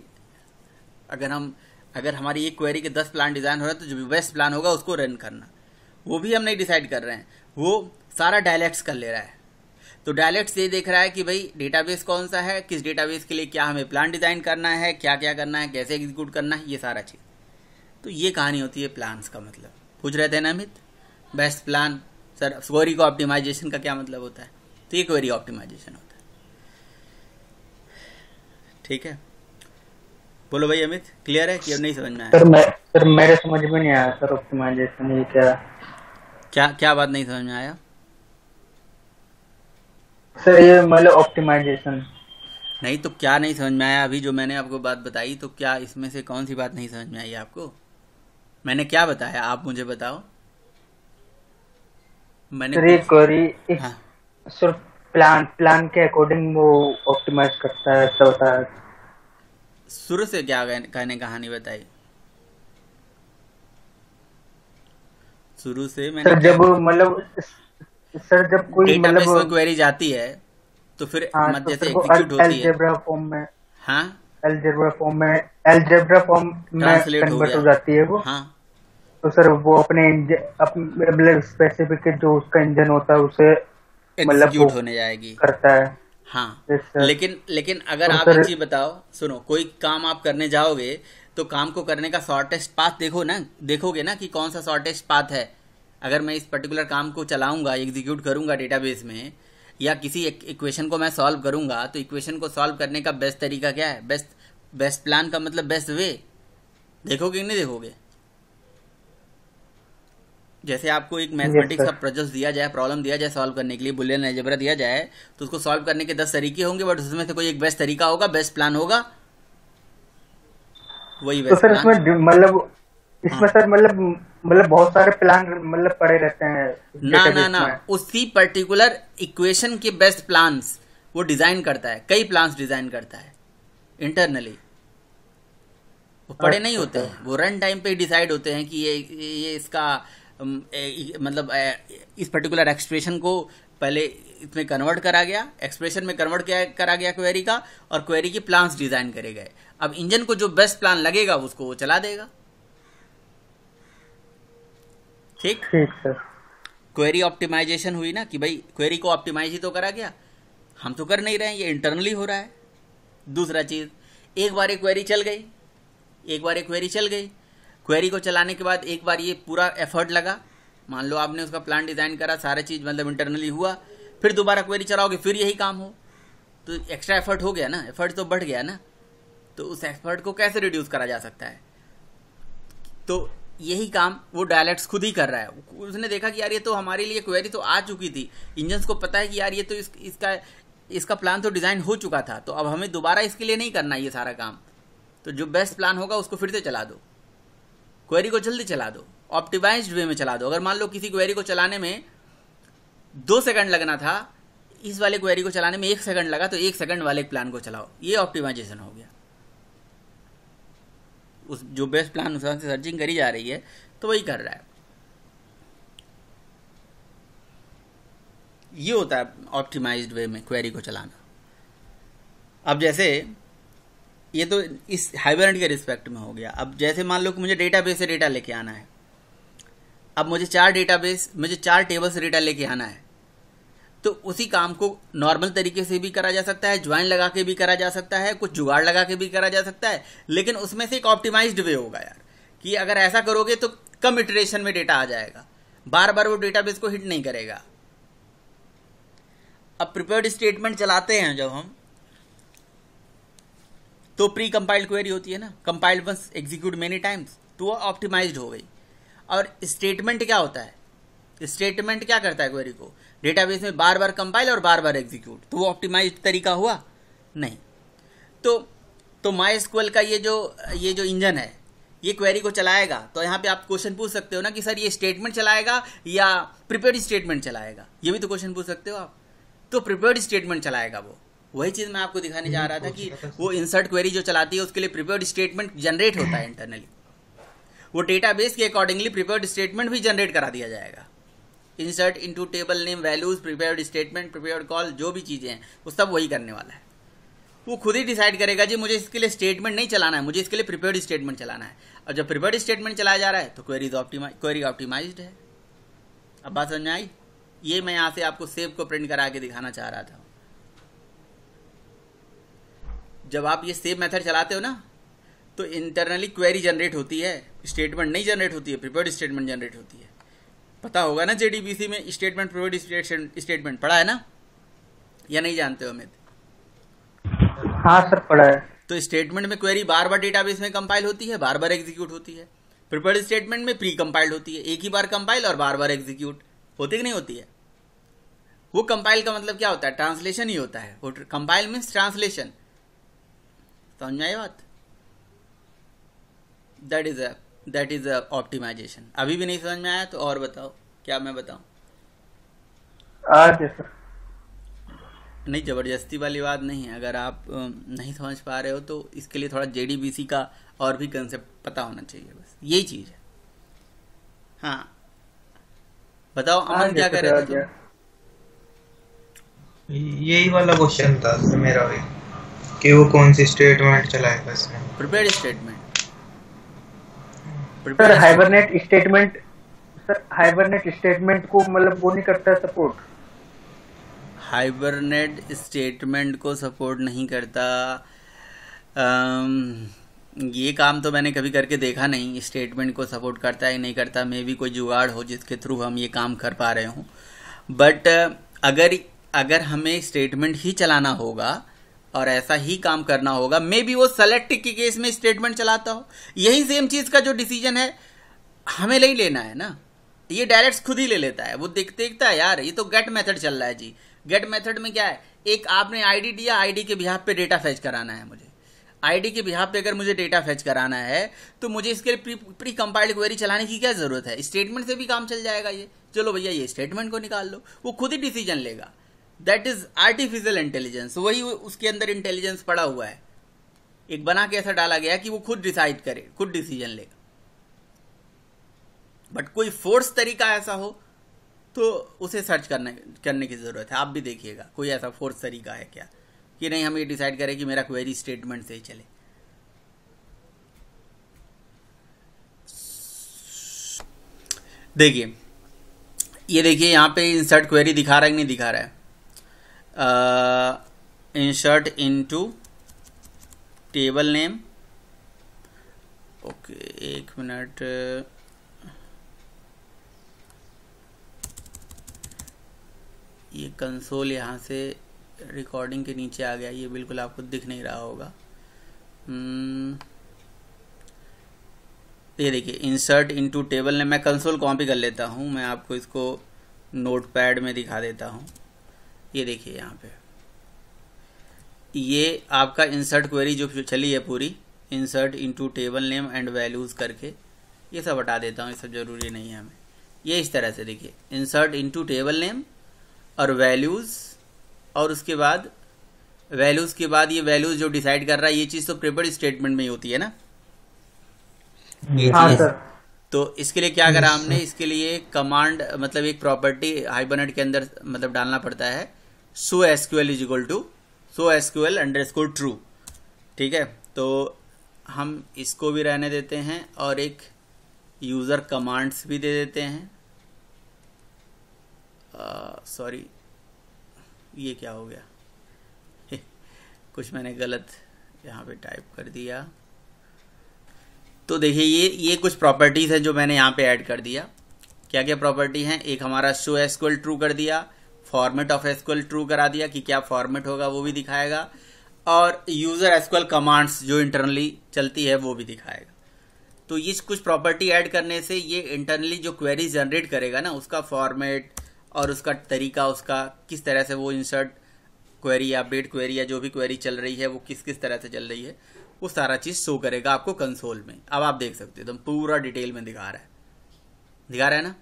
अगर हमारी एक क्वेरी के 10 प्लान डिजाइन हो रहा है तो जो बेस्ट प्लान होगा उसको रन करना, वो भी हम नहीं डिसाइड कर रहे हैं, वो सारा डायलेक्ट्स कर ले रहा है। तो डायलेक्ट्स ये देख रहा है कि भाई डेटाबेस कौन सा है, किस डेटाबेस के लिए क्या हमें प्लान डिजाइन करना है, क्या क्या करना है, कैसे एग्जीक्यूट करना है, ये सारा चीज़। तो ये कहानी होती है प्लान्स का मतलब। पूछ रहे थे ना Amit, best plan sir query को ऑप्टिमाइजेशन का क्या मतलब होता है? तो ये क्वेरी ऑप्टिमाइजेशन होता है। ठीक है, बोलो भाई अमित, क्लियर है कि अब नहीं समझ में आया? सर मेरे समझ में नहीं आया सर, ऑप्टिमाइजेशन ये क्या बात नहीं समझ में आया सर? ये मतलब ऑप्टिमाइजेशन नहीं तो क्या नहीं समझ में आया? अभी जो मैंने आपको बात बताई, तो क्या इसमें से कौन सी बात नहीं समझ में आई आपको? मैंने क्या बताया आप मुझे बताओ। मैंने सर ये क्वेरी हाँ, सर प्लान के अकॉर्डिंग वो ऑप्टिमाइज करता है, ऐसा होता है। शुरू से क्या कहने कहानी बताई? शुरू से मैंने सर जब मतलब सर जब कोई डेटाबेस में मतलब क्वेरी जाती है तो फिर हाँ तो जैसे सर वो एग्जीक्यूट होती है, अलजेब्रा फॉर्म में हाँ अलजेब्रा फॉर्म में ट्रांसलेट हो कन्वर्ट हो गया, जाती है वो। हाँ तो सर वो अपने मतलब स्पेसिफिक जो उसका इंजन होता है उसे मतलब एग्जीक्यूट वो होने जाएगी, करता है। हाँ। Yes, sir. लेकिन अगर और आप सर एक चीज बताओ, सुनो, कोई काम आप करने जाओगे तो काम को करने का शॉर्टेस्ट पाथ देखोगे ना कि कौन सा शॉर्टेस्ट पाथ है। अगर मैं इस पर्टिकुलर काम को चलाऊंगा, एग्जीक्यूट करूंगा डेटाबेस में, या किसी इक्वेशन को मैं सॉल्व करूंगा, तो इक्वेशन को सॉल्व करने का बेस्ट तरीका क्या है? बेस्ट प्लान का मतलब बेस्ट वे। देखोगे कि नहीं देखोगे? जैसे आपको एक मैथमेटिक्स का प्रोजेक्ट दिया जाए, प्रॉब्लम दिया जाए सॉल्व करने के लिए, बुलियन अलजेब्रा दिया जाए, तो उसको सॉल्व करने के 10 तरीके होंगे, बट उसमें से कोई एक बेस्ट तरीका होगा, बेस्ट प्लान होगा, वही तो बेस्ट सर प्लान। इसमें मतलब इसमें सर मतलब बहुत सारे प्लान मतलब पड़े रहते हैं डेटाबेस ना में। उसी पर्टिकुलर इक्वेशन के बेस्ट प्लान्स वो डिजाइन करता है, कई प्लान्स डिजाइन करता है इंटरनली। वो पड़े नहीं होते हैं, वो रन टाइम पे डिसाइड होते हैं कि ये इसका मतलब इस पर्टिकुलर एक्सप्रेशन को पहले इसमें कन्वर्ट करा गया, एक्सप्रेशन में कन्वर्ट करा गया क्वेरी का, और क्वेरी की प्लान्स डिजाइन करे गए। अब इंजन को जो बेस्ट प्लान लगेगा उसको वो चला देगा। ठीक सर। क्वेरी ऑप्टिमाइजेशन हुई ना, कि भाई क्वेरी को ऑप्टिमाइज ही तो करा गया, हम तो कर नहीं रहे हैं, ये इंटरनली हो रहा है। दूसरा चीज, एक बार एक क्वेरी चल गई, क्वेरी को चलाने के बाद एक बार ये पूरा एफर्ट लगा, मान लो आपने उसका प्लान डिजाइन करा, सारा चीज मतलब इंटरनली हुआ, फिर दोबारा क्वेरी चलाओगे फिर यही काम हो, तो एक्स्ट्रा एफर्ट हो गया ना, एफर्ट तो बढ़ गया ना। तो उस एफर्ट को कैसे रिड्यूस करा जा सकता है? तो यही काम वो डायलेक्ट्स खुद ही कर रहा है। उसने देखा कि यार ये तो हमारे लिए क्वेरी तो आ चुकी थी, इंजन्स को पता है कि यार ये तो इसका प्लान तो डिजाइन हो चुका था, तो अब हमें दोबारा इसके लिए नहीं करना ये सारा काम, तो जो बेस्ट प्लान होगा उसको फिर से चला दो, क्वेरी को जल्दी चला दो, ऑप्टिमाइज्ड वे में चला दो। अगर मान लो किसी क्वेरी को चलाने में 2 सेकंड लगना था, इस वाले क्वेरी को चलाने में 1 सेकंड लगा, तो 1 सेकंड वाले प्लान को चलाओ, ये ऑप्टिमाइजेशन हो गया। उस जो बेस्ट प्लान से सर्चिंग करी जा रही है तो वही कर रहा है। ये होता है ऑप्टिमाइज्ड वे में क्वेरी को चलाना। अब जैसे ये तो इस हाइबरनेट के रिस्पेक्ट में हो गया। अब जैसे मान लो कि मुझे डेटाबेस से डेटा लेके आना है, अब मुझे 4 टेबल से डेटा लेके आना है, तो उसी काम को नॉर्मल तरीके से भी करा जा सकता है, ज्वाइन लगा के भी करा जा सकता है, कुछ जुगाड़ लगा के भी करा जा सकता है, लेकिन उसमें से एक ऑप्टिमाइज्ड वे होगा यार, कि अगर ऐसा करोगे तो कम इटरेशन में डेटा आ जाएगा, बार बार वो डेटाबेस को हिट नहीं करेगा। अब प्रिपेयर्ड स्टेटमेंट चलाते हैं जब हम, तो प्री कंपाइल्ड क्वेरी होती है ना, compiled once execute many times, तो वो ऑप्टिमाइज्ड हो गई। और स्टेटमेंट क्या होता है? स्टेटमेंट क्या करता है क्वेरी को? डेटाबेस में बार बार कंपाइल और बार बार एग्जीक्यूट, तो वो ऑप्टिमाइज्ड तरीका हुआ नहीं। तो MySQL का ये जो इंजन है, ये क्वेरी को चलाएगा, तो यहाँ पे आप क्वेश्चन पूछ सकते हो ना कि सर ये स्टेटमेंट चलाएगा या प्रिपेयर्ड स्टेटमेंट चलाएगा, ये भी तो क्वेश्चन पूछ सकते हो आप। तो प्रिपेयर्ड स्टेटमेंट चलाएगा वो, वही चीज मैं आपको दिखाने जा रहा था कि वो इंसर्ट क्वेरी जो चलाती है उसके लिए प्रिपेयर्ड स्टेटमेंट जनरेट होता है इंटरनली, वो डेटाबेस के अकॉर्डिंगली प्रिपेयर्ड स्टेटमेंट भी जनरेट करा दिया जाएगा। Insert into table name values, prepared statement, prepared call, जो भी चीजें हैं वो सब वही करने वाला है। वो खुद ही डिसाइड करेगा जी मुझे इसके लिए स्टेटमेंट नहीं चलाना है, मुझे इसके लिए प्रिपेयर्ड स्टेटमेंट चलाना है। और जब प्रिपेयर्ड स्टेटमेंट चलाया जा रहा है तो क्वेरी ऑप्टिमाइज्ड है। अब बात समझ में आई? ये मैं यहाँ से आपको सेव को प्रिंट करा के दिखाना चाह रहा था। जब आप ये सेव मेथड चलाते हो ना तो इंटरनली क्वेरी जनरेट होती है, स्टेटमेंट नहीं जनरेट होती है, प्रिपेयर्ड स्टेटमेंट जनरेट होती है। पता होगा ना जेडीबीसी में स्टेटमेंट प्रिपेयर्ड स्टेटमेंट पढ़ा है ना, या नहीं जानते हो अमित? हाँ सर पढ़ा है। तो स्टेटमेंट में क्वेरी बार बार डेटाबेस में कंपाइल होती है, बार बार एग्जीक्यूट होती है। प्रिपेयर्ड स्टेटमेंट में प्री कंपाइल्ड होती है, एक ही बार कंपाइल और बार बार एग्जीक्यूट होती कि नहीं होती है। वो कंपाइल का मतलब क्या होता है? ट्रांसलेशन ही होता है। वो कंपाइल मीन्स ट्रांसलेशन। समझ में आई बात? That is optimisation. अभी भी नहीं समझ में आया तो और बताओ, क्या मैं बताऊं? आज सर नहीं, जबरदस्ती वाली बात नहीं है। अगर आप नहीं समझ पा रहे हो तो इसके लिए थोड़ा जेडीबीसी का और भी कंसेप्ट पता होना चाहिए, बस यही चीज है। हाँ बताओ अमन, क्या कर रहे थे तुम? यही वाला क्वेश्चन था सर मेरा भी, कि वो कौन सी स्टेटमेंट चलाएगा इसमें। Prepared statement. Sir hibernate statement को मतलब वो नहीं करता सपोर्ट। हाइबरनेट स्टेटमेंट को सपोर्ट नहीं करता। ये काम तो मैंने कभी करके देखा नहीं, स्टेटमेंट को सपोर्ट करता है नहीं करता। मे भी कोई जुगाड़ हो जिसके थ्रू हम ये काम कर पा रहे हों। बट अगर हमें स्टेटमेंट ही चलाना होगा और ऐसा ही काम करना होगा, मे बी वो सेलेक्ट के केस में स्टेटमेंट चलाता हो। यही सेम चीज का जो डिसीजन है हमें नहीं लेना है ना, ये डायरेक्ट खुद ही ले लेता है। वो देखता है यार ये तो गेट मेथड चल रहा है जी। गेट मेथड में क्या है? एक आपने आईडी दिया, आईडी के बिहाफ पे डेटा फेच कराना है मुझे। आईडी के बिहाफ पे अगर मुझे डेटा फेच कराना है तो मुझे इसके लिए प्री कंपाइल्ड क्वेरी चलाने की क्या जरूरत है? स्टेटमेंट से भी काम चल जाएगा ये। चलो भैया ये स्टेटमेंट को निकाल लो, वो खुद ही डिसीजन लेगा। That is artificial intelligence. वही उसके अंदर इंटेलिजेंस पड़ा हुआ है, एक बना के ऐसा डाला गया कि वो खुद डिसाइड करे, खुद डिसीजन लेगा। बट कोई फोर्स तरीका ऐसा हो तो उसे सर्च करने की जरूरत है। आप भी देखिएगा कोई ऐसा फोर्स तरीका है क्या कि नहीं हम ये डिसाइड करें कि मेरा क्वेरी स्टेटमेंट से ही चले। देखिए ये देखिए यहाँ पे इंसर्ट क्वेरी दिखा रहा है कि नहीं दिखा रहा है? Insert into table name. Okay एक मिनट, ये कंसोल यहाँ से रिकॉर्डिंग के नीचे आ गया, ये बिल्कुल आपको दिख नहीं रहा होगा। ये देखिए इंसर्ट इनटू टेबल नेम। मैं कंसोल कॉपी कर लेता हूँ, मैं आपको इसको नोटपैड में दिखा देता हूँ। ये देखिए यहाँ पे ये आपका इंसर्ट क्वेरी जो चली है पूरी, insert into table name and values करके, ये सब हटा देता हूँ, ये सब जरूरी नहीं है हमें। ये इस तरह से देखिए इंसर्ट इनटू टेबल नेम और वैल्यूज, और उसके बाद वैल्यूज के बाद ये वैल्यूज जो डिसाइड कर रहा है, ये चीज तो प्रिपेयर्ड स्टेटमेंट में ही होती है ना। हाँ सर। तो इसके लिए क्या करा हमने? इसके लिए कमांड मतलब एक प्रॉपर्टी हाइबरनेट के अंदर मतलब डालना पड़ता है, so SQL is equal to so SQL underscore true. ठीक है, तो हम इसको भी रहने देते हैं और एक यूजर कमांड्स भी दे देते हैं। सॉरी ये क्या हो गया कुछ मैंने गलत यहाँ पे टाइप कर दिया। तो देखिए ये कुछ प्रॉपर्टीज है जो मैंने यहाँ पे ऐड कर दिया। क्या क्या प्रॉपर्टी हैं? एक हमारा शो एसक्यूएल ट्रू कर दिया, फॉर्मेट ऑफ एसक्यूएल ट्रू करा दिया कि क्या फॉर्मेट होगा वो भी दिखाएगा, और यूजर एसक्यूएल कमांड्स जो इंटरनली चलती है वो भी दिखाएगा। तो ये कुछ प्रॉपर्टी ऐड करने से ये इंटरनली जो क्वेरी जनरेट करेगा ना, उसका फॉर्मेट और उसका तरीका, उसका किस तरह से वो इंसर्ट क्वेरी या अपडेट क्वेरी या जो भी क्वेरी चल रही है वो किस तरह से चल रही है, वो सारा चीज शो करेगा आपको कंसोल में। अब आप देख सकते हो एकदम पूरा डिटेल में दिखा रहा है ना।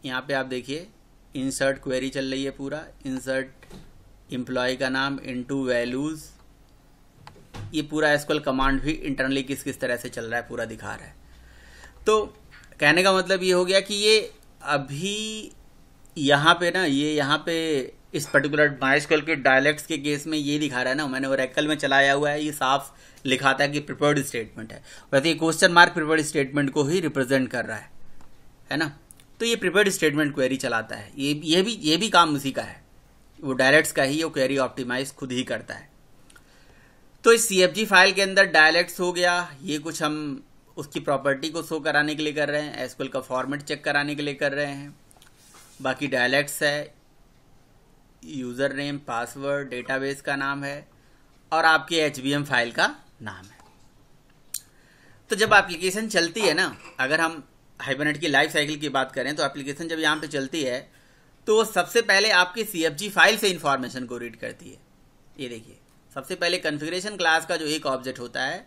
यहाँ पे आप देखिए इंसर्ट क्वेरी चल रही है पूरा, इंसर्ट एम्प्लॉय का नाम इनटू वैल्यूज, ये पूरा एसक्यूएल कमांड भी इंटरनली किस तरह से चल रहा है पूरा दिखा रहा है। तो कहने का मतलब ये हो गया कि ये अभी यहाँ पे ना, ये यहाँ पे इस पर्टिकुलर माइस्क्यूएल के डायलेक्ट्स के केस में ये दिखा रहा है ना, मैंने ओरेकल में चलाया हुआ है, ये साफ लिखाता है कि प्रिफर्ड स्टेटमेंट है। वैसे ये क्वेश्चन मार्क प्रिफर्ड स्टेटमेंट को ही रिप्रेजेंट कर रहा है ना। तो ये प्रिफर्ड स्टेटमेंट क्वेरी चलाता है, ये भी काम उसी का है, वो डायलेक्ट्स का ही वो क्वेरी ऑप्टिमाइज खुद ही करता है। तो इस CFG फाइल के अंदर डायलेक्ट्स हो गया, ये कुछ हम उसकी प्रॉपर्टी को शो कराने के लिए कर रहे हैं, SQL का फॉर्मेट चेक कराने के लिए कर रहे हैं। बाकी डायलेक्ट्स है, यूजर नेम, पासवर्ड, डेटाबेस का नाम है और आपके HBM फाइल का नाम है। तो जब एप्लीकेशन चलती है ना, अगर हम हाइबरनेट की लाइफ साइकिल की बात करें तो एप्लीकेशन जब यहाँ पे चलती है तो वो सबसे पहले आपकी CFG फाइल से इंफॉर्मेशन को रीड करती है। ये देखिए, सबसे पहले कॉन्फ़िगरेशन क्लास का जो एक ऑब्जेक्ट होता है,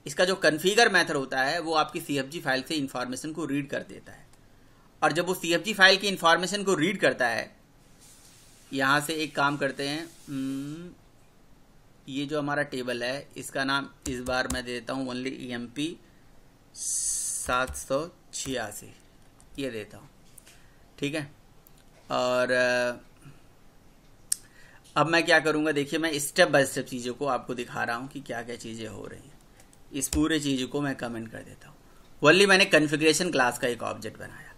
इसका जो कॉन्फ़िगर मेथड होता है, वो आपकी CFG फाइल से इंफॉर्मेशन को रीड कर देता है। और जब वो CFG फाइल की इंफॉर्मेशन को रीड करता है, यहाँ से एक काम करते हैं, ये जो हमारा टेबल है इसका नाम इस बार मैं देता हूँ ओनली EMP 786, ये देता हूँ, ठीक है। और अब मैं क्या करूँगा, देखिए मैं स्टेप बाय स्टेप चीज़ों को आपको दिखा रहा हूँ कि क्या क्या चीज़ें हो रही हैं। इस पूरे चीज़ को मैं कमेंट कर देता हूँ। ओनली मैंने कॉन्फ़िगरेशन क्लास का एक ऑब्जेक्ट बनाया,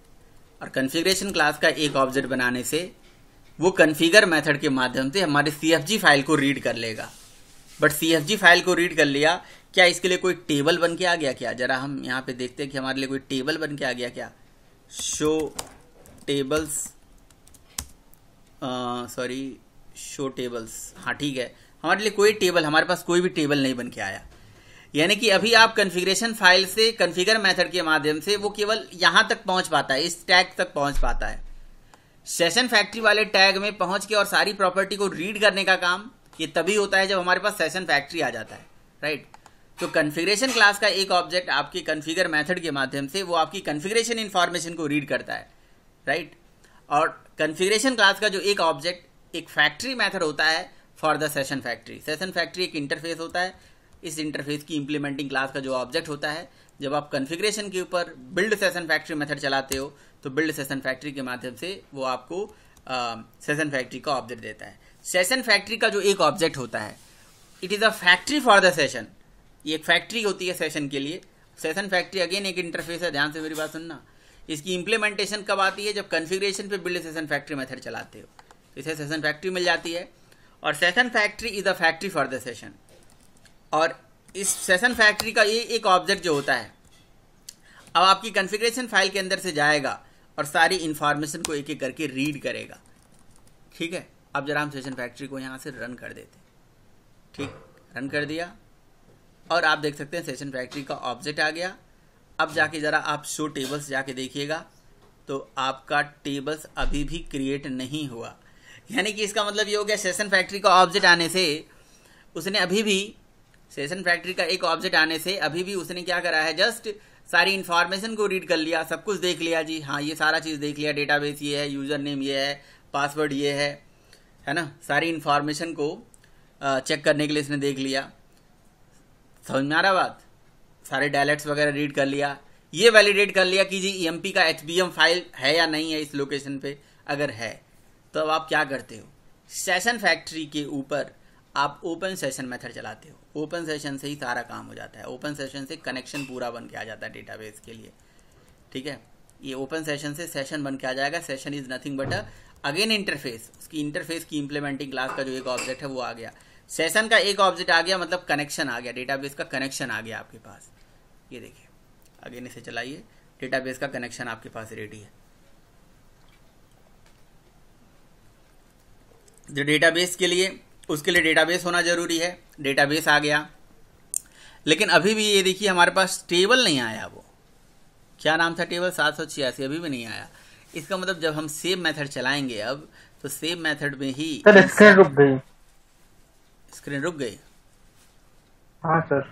और कॉन्फ़िगरेशन क्लास का एक ऑब्जेक्ट बनाने से वो कॉन्फ़िगर मेथड के माध्यम से हमारे CFG फाइल को रीड कर लेगा। बट CFG फाइल को रीड कर लिया, क्या इसके लिए कोई टेबल बन के आ गया क्या? जरा हम यहाँ पे देखते हैं कि हमारे लिए कोई टेबल बन के आ गया क्या। शो टेबल्स, शो टेबल्स, हाँ ठीक है, हमारे लिए कोई टेबल, हमारे पास कोई भी टेबल नहीं बन के आया। यानी कि अभी आप कॉन्फ़िगरेशन फाइल से कॉन्फ़िगर मेथड के माध्यम से वो केवल यहाँ तक पहुँच पाता है, इस टैग तक पहुँच पाता है। सेशन फैक्ट्री वाले टैग में पहुँच के और सारी प्रॉपर्टी को रीड करने का काम ये तभी होता है जब हमारे पास सेशन फैक्ट्री आ जाता है, राइट। तो कॉन्फ़िगरेशन क्लास का एक ऑब्जेक्ट आपके कॉन्फ़िगर मेथड के माध्यम से वो आपकी कॉन्फ़िगरेशन इन्फॉर्मेशन को रीड करता है, राइट। और कॉन्फ़िगरेशन क्लास का जो एक ऑब्जेक्ट एक फैक्ट्री मेथड होता है for the session factory. Session factory एक इंटरफेस होता है, इस इंटरफेस की इंप्लीमेंटिंग क्लास का जो ऑब्जेक्ट होता है, जब आप कॉन्फ़िगरेशन के ऊपर बिल्ड सेशन फैक्ट्री मेथड चलाते हो तो बिल्ड सेशन फैक्ट्री के माध्यम से वो आपको सेशन फैक्ट्री का ऑब्जेक्ट देता है। सेशन फैक्ट्री का जो एक ऑब्जेक्ट होता है, it is a factory for the session, ये एक फैक्ट्री होती है सेशन के लिए। सेशन फैक्ट्री अगेन एक इंटरफेस है, ध्यान से मेरी बात सुनना। इसकी इंप्लीमेंटेशन कब आती है? जब कॉन्फ़िगरेशन पे बिल्ड सेशन फैक्ट्री मेथड चलाते हो, इसे सेशन फैक्ट्री मिल जाती है। और session factory is a factory for the session. और इस सेशन फैक्ट्री का ये एक ऑब्जेक्ट जो होता है, अब आपकी कॉन्फ़िगरेशन फाइल के अंदर से जाएगा और सारी इंफॉर्मेशन को एक एक करके रीड करेगा, ठीक है। अब जरा हम सेशन फैक्ट्री को यहाँ से रन कर देते, ठीक, रन कर दिया और आप देख सकते हैं सेशन फैक्ट्री का ऑब्जेक्ट आ गया। अब जाके जरा आप शो टेबल्स जाके देखिएगा तो आपका टेबल्स अभी भी क्रिएट नहीं हुआ। यानी कि इसका मतलब ये हो गया, सेशन फैक्ट्री का ऑब्जेक्ट आने से उसने अभी भी, सेशन फैक्ट्री का एक ऑब्जेक्ट आने से अभी भी उसने क्या करा है, जस्ट सारी इन्फॉर्मेशन को रीड कर लिया, सब कुछ देख लिया जी, हाँ ये सारा चीज़ देख लिया, डेटाबेस ये है, यूज़र नेम ये है, पासवर्ड ये है ना, सारी इन्फॉर्मेशन को चेक करने के लिए इसने देख लिया। समझ में आ रहा बात? सारे डायलेक्ट्स वगैरह रीड कर लिया, ये वैलिडेट कर लिया कि जी EMP का HBM फाइल है या नहीं है इस लोकेशन पे। अगर है तो अब आप क्या करते हो, सेशन फैक्ट्री के ऊपर आप ओपन सेशन मेथड चलाते हो। ओपन सेशन से ही सारा काम हो जाता है, ओपन सेशन से कनेक्शन पूरा बन के आ जाता है डेटाबेस के लिए, ठीक है। ये ओपन सेशन से सेशन बन के आ जाएगा। Session is nothing but again interface, उसकी इंटरफेस की इंप्लीमेंटिंग क्लास का जो एक ऑब्जेक्ट है वो आ गया। सेशन का एक ऑब्जेक्ट आ गया, मतलब कनेक्शन आ गया, डेटाबेस का कनेक्शन आ गया आपके पास। ये देखिए, अगेन इसे चलाइए, डेटाबेस का कनेक्शन आपके पास रेडी है। जो डेटाबेस के लिए, उसके लिए डेटाबेस होना जरूरी है, डेटाबेस आ गया। लेकिन अभी भी ये देखिए हमारे पास टेबल नहीं आया। वो क्या नाम था टेबल? 786, अभी भी नहीं आया। इसका मतलब जब हम सेव मेथड चलाएंगे अब, तो सेव मेथड में ही सर स्क्रीन रुक गई। स्क्रीन रुक गई? हाँ सर,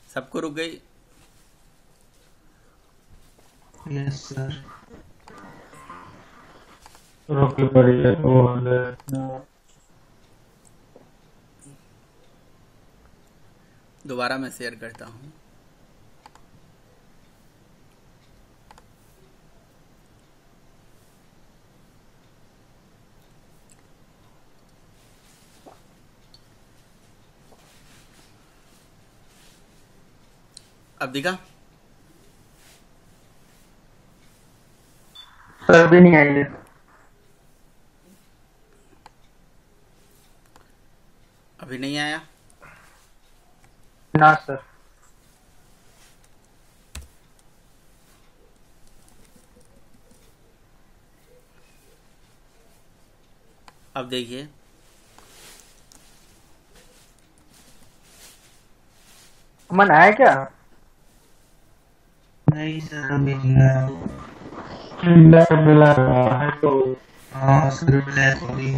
सबको रुक गई? Yes sir. रुकी पड़ी है वो। दोबारा मैं शेयर करता हूँ। अब दिखा? सर भी नहीं आई है। अभी नहीं आया? ना सर। अब देखिए, अमन आया क्या? नहीं सर अभी नहीं आया। मिला रहा है तो। हाँ सर ब्लैक हो गई।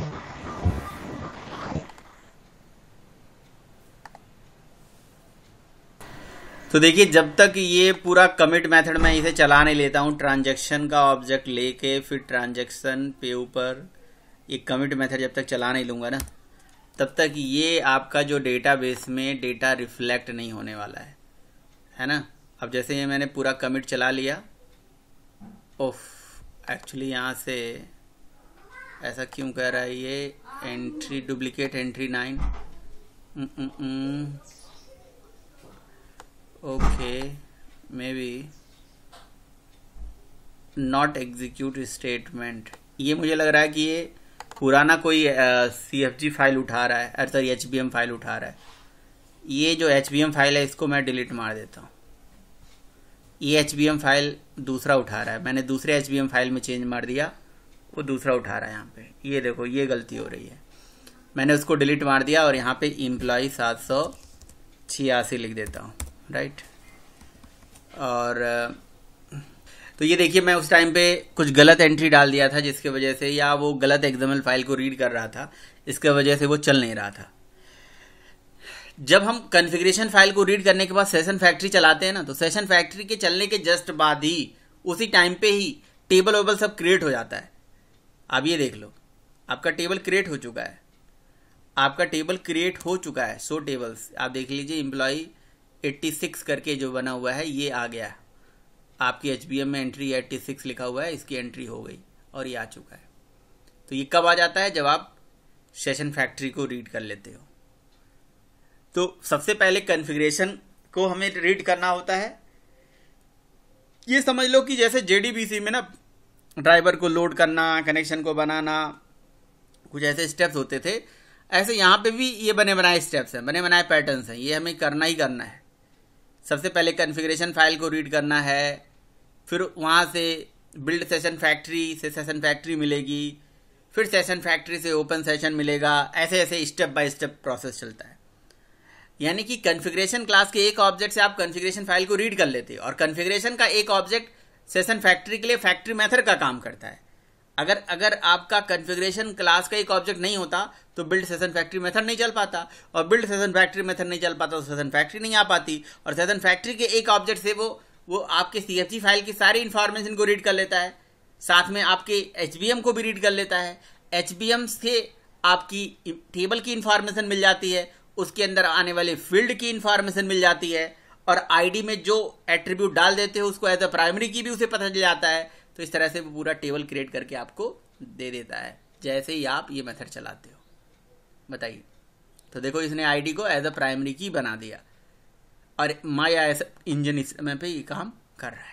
तो देखिए, जब तक ये पूरा कमिट मेथड मैं इसे चला नहीं लेता हूँ, ट्रांजैक्शन का ऑब्जेक्ट लेके फिर ट्रांजैक्शन पे ऊपर ये कमिट मेथड जब तक चला नहीं लूँगा ना, तब तक ये आपका जो डेटाबेस में डेटा रिफ्लेक्ट नहीं होने वाला है ना। अब जैसे ये मैंने पूरा कमिट चला लिया, ओफ, एक्चुअली यहाँ से ऐसा क्यों कह रहा है ये, entry duplicate entry 9, okay, may be not execute statement. ये मुझे लग रहा है कि ये पुराना कोई CFG फाइल उठा रहा है, सॉरी HBM फाइल उठा रहा है। ये जो HBM फाइल है इसको मैं डिलीट मार देता हूँ। ये HBM फाइल दूसरा उठा रहा है, मैंने दूसरे HBM फाइल में चेंज मार दिया, वो दूसरा उठा रहा है यहाँ पे। ये देखो, ये गलती हो रही है, मैंने उसको डिलीट मार दिया और यहाँ पे एम्प्लॉय 786 लिख देता हूँ, राइट। और तो ये देखिए, मैं उस टाइम पे कुछ गलत एंट्री डाल दिया था जिसके वजह से, या वो गलत XML फाइल को रीड कर रहा था, इसके वजह से वो चल नहीं रहा था। जब हम कॉन्फ़िगरेशन फाइल को रीड करने के बाद सेशन फैक्ट्री चलाते हैं ना, तो सेशन फैक्ट्री के चलने के जस्ट बाद ही उसी टाइम पे ही टेबल वेबल सब क्रिएट हो जाता है। अब ये देख लो, आपका टेबल क्रिएट हो चुका है, आपका टेबल क्रिएट हो चुका है। सो टेबल्स आप देख लीजिए, एम्प्लॉय 86 करके जो बना हुआ है ये आ गया, आपकी HBM में एंट्री 86 लिखा हुआ है, इसकी एंट्री हो गई और ये आ चुका है। तो ये कब आ जाता है? जब आप सेशन फैक्ट्री को रीड कर लेते हो। तो सबसे पहले कॉन्फ़िगरेशन को हमें रीड करना होता है। ये समझ लो कि जैसे JDBC में ना ड्राइवर को लोड करना, कनेक्शन को बनाना, कुछ ऐसे स्टेप्स होते थे, ऐसे यहाँ पे भी ये बने बनाए स्टेप्स हैं, बने बनाए पैटर्न्स हैं, ये हमें करना ही करना है। सबसे पहले कॉन्फ़िगरेशन फाइल को रीड करना है, फिर वहाँ से बिल्ड सेशन फैक्ट्री से सेशन फैक्ट्री मिलेगी, फिर सेशन फैक्ट्री से ओपन सेशन मिलेगा, ऐसे ऐसे स्टेप बाय स्टेप प्रोसेस चलता है। यानी कि कॉन्फ़िगरेशन क्लास के एक ऑब्जेक्ट से आप कॉन्फ़िगरेशन फाइल को रीड कर लेते हैं, और कॉन्फ़िगरेशन का एक ऑब्जेक्ट सेशन फैक्ट्री के लिए फैक्ट्री मेथड का काम करता है। अगर आपका कॉन्फ़िगरेशन क्लास का एक ऑब्जेक्ट नहीं होता तो बिल्ड सेशन फैक्ट्री मेथड नहीं चल पाता, और बिल्ड सेशन फैक्ट्री मेथड नहीं चल पाता तो सेशन फैक्ट्री नहीं आ पाती, और सेशन फैक्ट्री के एक ऑब्जेक्ट से वो आपके CFG फाइल की सारी इंफॉर्मेशन को रीड कर लेता है, साथ में आपके HBM को भी रीड कर लेता है। HBM से आपकी टेबल की इंफॉर्मेशन मिल जाती है, उसके अंदर आने वाले फील्ड की इंफॉर्मेशन मिल जाती है, और आईडी में जो एट्रीब्यूट डाल देते हो उसको एज अ प्राइमरी की भी उसे पता चल जाता है। तो इस तरह से वो पूरा टेबल क्रिएट करके आपको दे देता है जैसे ही आप ये मेथड चलाते हो। बताइए, तो देखो इसने आईडी को एज अ प्राइमरी की बना दिया, और MyIS इंजन इस समय पे ये काम कर रहा है।